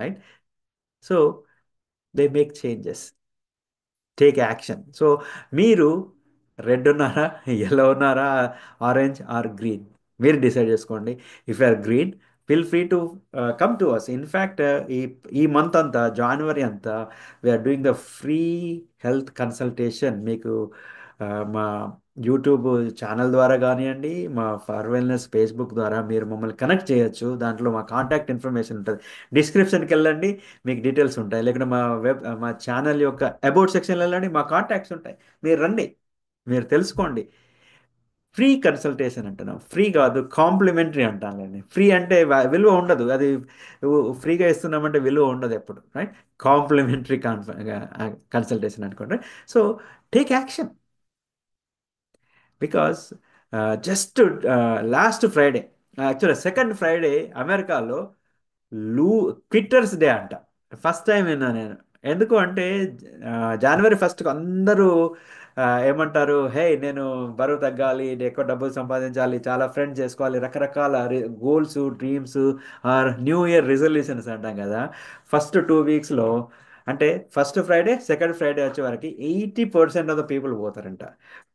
[SPEAKER 1] right. So they make changes, take action. So మీరు రెడ్ ఉన్నారా, ఎల్లో ఉన్నారా, ఆరెంజ్ ఆర్ గ్రీన్, మీరు డిసైడ్ చేసుకోండి. If are green, feel free to come to us. In fact ఈ ఈ మంత్ అంతా, జనవరి అంతా, we are doing the free health consultation. మీకు మా యూట్యూబ్ ఛానల్ ద్వారా కానివ్వండి, మా ఫర్ వెల్నెస్ ఫేస్బుక్ ద్వారా మీరు మమ్మల్ని కనెక్ట్ చేయొచ్చు. దాంట్లో మా కాంటాక్ట్ ఇన్ఫర్మేషన్ ఉంటుంది, డిస్క్రిప్షన్కి వెళ్ళండి, మీకు డీటెయిల్స్ ఉంటాయి. లేకుంటే మా ఛానల్ యొక్క అబౌట్ సెక్షన్లో వెళ్ళండి, మా కాంటాక్ట్స్ ఉంటాయి. మీరు రండి, మీరు తెలుసుకోండి. ఫ్రీ కన్సల్టేషన్ అంటున్నాం, ఫ్రీ కాదు, కాంప్లిమెంటరీ అంటానులేండి. ఫ్రీ అంటే విలువ ఉండదు, అది ఫ్రీగా ఇస్తున్నామంటే విలువ ఉండదు ఎప్పుడు, రైట్. కాంప్లిమెంటరీ కన్సల్టేషన్ అనుకోండి. So take action, because just last Friday, యాక్చువల్గా సెకండ్ ఫ్రైడే అమెరికాలో లూ క్విట్టర్స్ డే అంట. ఫస్ట్ టైం విన్నా నేను. ఎందుకు అంటే ఆ, జనవరి 1కు అందరూ ఏమంటారు, హే నేను బరువు తగ్గాలి, నేను ఎక్కువ డబ్బులు సంపాదించాలి, చాలా ఫ్రెండ్స్ చేసుకోవాలి, రకరకాల goals, dreams or new year resolutions అంటాం కదా. ఫస్ట్ 2 వీక్స్లో, అంటే ఫస్ట్ ఫ్రైడే సెకండ్ ఫ్రైడే వచ్చే వరకు 80% ఆఫ్ ద పీపుల్ పోతారంట.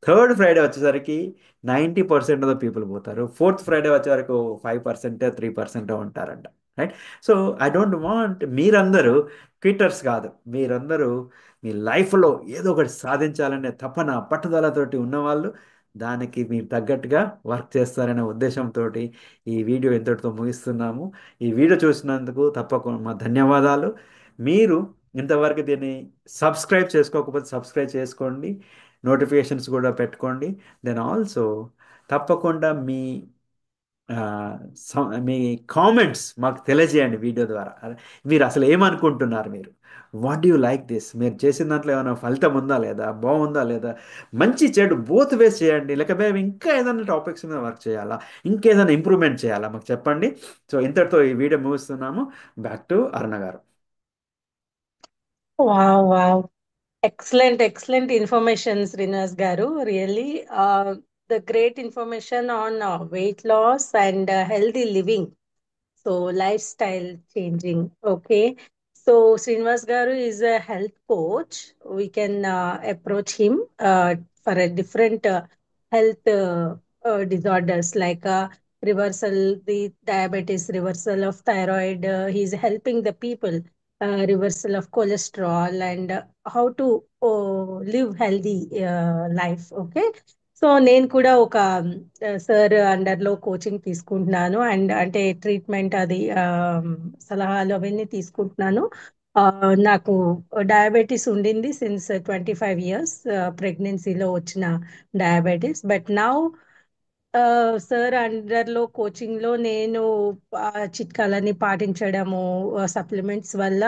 [SPEAKER 1] థర్డ్ ఫ్రైడే వచ్చేసరికి 90% ఆఫ్ ద పీపుల్ పోతారు. ఫోర్త్ ఫ్రైడే వచ్చే వరకు 5% 3% ఉంటారంట, right. So I don't want, మీరందరూ క్విట్టర్స్ కాదు, మీరందరూ మీ లైఫ్లో ఏదో ఒకటి సాధించాలనే తపన పట్టుదలతోటి ఉన్నవాళ్ళు, దానికి మీరు తగ్గట్టుగా వర్క్ చేస్తారనే ఉద్దేశంతో ఈ వీడియో ఇంతటితో ముగిస్తున్నాము. ఈ వీడియో చూసినందుకు తప్పకుండా మా ధన్యవాదాలు. మీరు ఇంతవరకు దీన్ని సబ్స్క్రైబ్ చేసుకోకపోతే సబ్స్క్రైబ్ చేసుకోండి, నోటిఫికేషన్స్ కూడా పెట్టుకోండి. దెన్ ఆల్సో తప్పకుండా ఆ, మీ కామెంట్స్ మాకు తెలియజేయండి వీడియో ద్వారా. మీరు అసలు ఏమనుకుంటున్నారు, మీరు వాట్ యు లైక్ దిస్, మీరు చేసిన దాంట్లో ఏమైనా ఫలితం ఉందా లేదా, బాగుందా లేదా, మంచి చెడు బోత్ వేస్ చేయండి. లేక మేము ఇంకా ఏదైనా టాపిక్స్ మీద వర్క్ చేయాలా, ఇంకేదైనా ఇంప్రూవ్మెంట్ చేయాలా, మాకు చెప్పండి. సో ఇంతటితో ఈ వీడియో ముగిస్తున్నాము. బ్యాక్ టు అరుణ గారు.
[SPEAKER 3] Wow, wow. Excellent information, Srinivas Garu. Really, the great information on weight loss and healthy living. So, lifestyle changing. Okay. So, Srinivas Garu is a health coach. We can approach him for a different health disorders like reversal, the diabetes, reversal of thyroid. He's helping the people, reversal of cholesterol, and how to live healthy life. Okay. So నేను కూడా ఒక sir అండర్లో coaching తీసుకుంటున్నాను and అంటే treatment అది సలహాలు అవన్నీ తీసుకుంటున్నాను. నాకు డయాబెటీస్ ఉండింది సిన్స్ 25 years, ప్రెగ్నెన్సీలో వచ్చిన డయాబెటీస్. బట్ నౌ సార్ అండర్లో కోచింగ్లో నేను చిట్కాలన్నీ పాటించడము, సప్లిమెంట్స్ వల్ల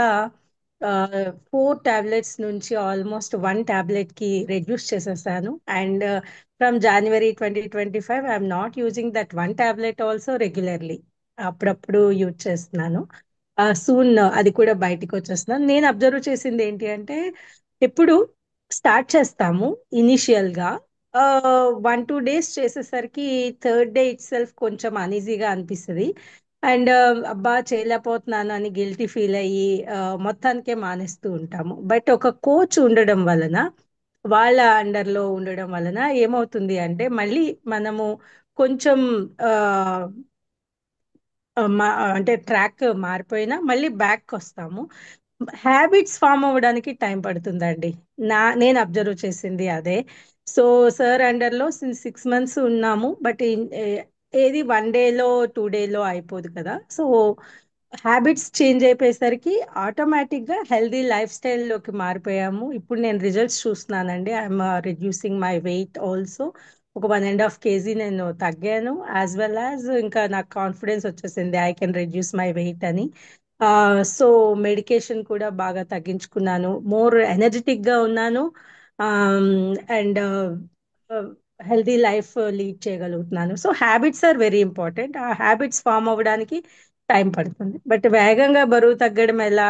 [SPEAKER 3] ఫోర్ టాబ్లెట్స్ నుంచి ఆల్మోస్ట్ వన్ టాబ్లెట్ కి రెడ్యూస్ చేసేసాను. And from January 2025 I'm not using that one tablet also regularly. అప్పుడప్పుడు యూజ్ చేస్తున్నాను. సూన్ అది కూడా బయటికి వచ్చేస్తున్నాను. నేను అబ్జర్వ్ చేసింది ఏంటి అంటే, ఎప్పుడు స్టార్ట్ చేస్తాము ఇనిషియల్ గా 1-2 డేస్ చేసేసరికి థర్డ్ డే ఇట్ సెల్ఫ్ కొంచెం అనీజీగా అనిపిస్తుంది. అండ్ అబ్బా చేయలేకపోతున్నాను అని గిల్టీ ఫీల్ అయ్యి మొత్తానికే మానేస్తూ ఉంటాము. బట్ ఒక కోచ్ ఉండడం వలన, వాళ్ళ అండర్లో ఉండడం వలన ఏమవుతుంది అంటే, మళ్ళీ మనము కొంచెం ఆ, అంటే ట్రాక్ మారిపోయినా మళ్ళీ బ్యాక్ వస్తాము. హ్యాబిట్స్ ఫామ్ అవ్వడానికి టైం పడుతుందండి. నేను అబ్జర్వ్ చేసింది అదే. సో సార్ అండర్లో 6 మంత్స్ ఉన్నాము. బట్ ఏది 1 డేలో 2 డేలో అయిపోదు కదా. సో హ్యాబిట్స్ చేంజ్ అయిపోయేసరికి ఆటోమేటిక్గా హెల్దీ లైఫ్ స్టైల్లోకి మారిపోయాము. ఇప్పుడు నేను రిజల్ట్స్ చూస్తున్నానండి. I'm reducing my weight also. ఒక 1.5 kg నేను తగ్గాను. యాజ్ వెల్ యాజ్ ఇంకా నాకు కాన్ఫిడెన్స్ వచ్చేసింది I can reduce my weight అని. సో మెడికేషన్ కూడా బాగా తగ్గించుకున్నాను. మోర్ ఎనర్జెటిక్ గా ఉన్నాను. అండ్ హెల్దీ లైఫ్ లీడ్ చేయగలుగుతున్నాను. So habits are very important. ఆ హ్యాబిట్స్ ఫామ్ అవ్వడానికి టైం పడుతుంది. బట్ వేగంగా బరువు తగ్గడం ఎలా,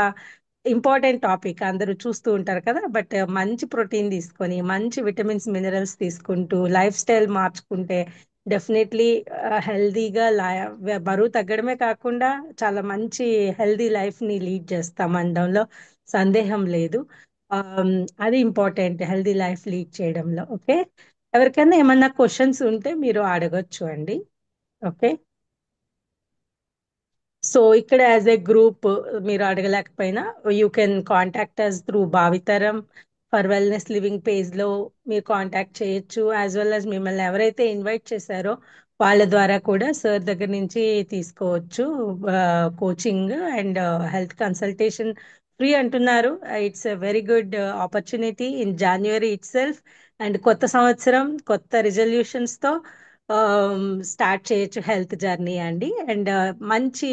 [SPEAKER 3] ఇంపార్టెంట్ టాపిక్ అందరూ చూస్తూ ఉంటారు కదా. బట్ మంచి ప్రోటీన్ తీసుకొని, మంచి విటమిన్స్ మినరల్స్ తీసుకుంటూ లైఫ్ స్టైల్ మార్చుకుంటే డెఫినెట్లీ హెల్దీగా బరువు తగ్గడమే కాకుండా చాలా మంచి హెల్దీ లైఫ్ ని లీడ్ చేస్తాం అనడంలో సందేహం లేదు. Um, అది ఇంపార్టెంట్ హెల్దీ లైఫ్ లీడ్ చేయడంలో. ఓకే, ఎవరికైనా ఏమన్నా క్వశ్చన్స్ ఉంటే మీరు అడగొచ్చు అండి. ఓకే, సో ఇక్కడ యాజ్ ఎ గ్రూప్ మీరు అడగలేకపోయినా you can contact us through Bhavitaram for wellness living page లో మీరు కాంటాక్ట్ చేయొచ్చు. యాజ్ వెల్ యాజ్ మిమ్మల్ని ఎవరైతే ఇన్వైట్ చేశారో వాళ్ళ ద్వారా కూడా సార్ దగ్గర నుంచి తీసుకోవచ్చు coaching and health consultation free అంటున్నారు. It's a very good opportunity in January itself. అండ్ కొత్త సంవత్సరం కొత్త రిజల్యూషన్స్ తో స్టార్ట్ చేయొచ్చు హెల్త్ జర్నీ అండి. అండ్ మంచి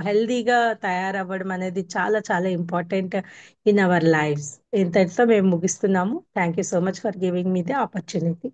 [SPEAKER 3] హెల్దీగా తయారవ్వడం అనేది చాలా చాలా ఇంపార్టెంట్ ఇన్ అవర్ లైఫ్స్. ఇంతటితో మేము ముగిస్తున్నాము. Thank you so much for giving me the opportunity.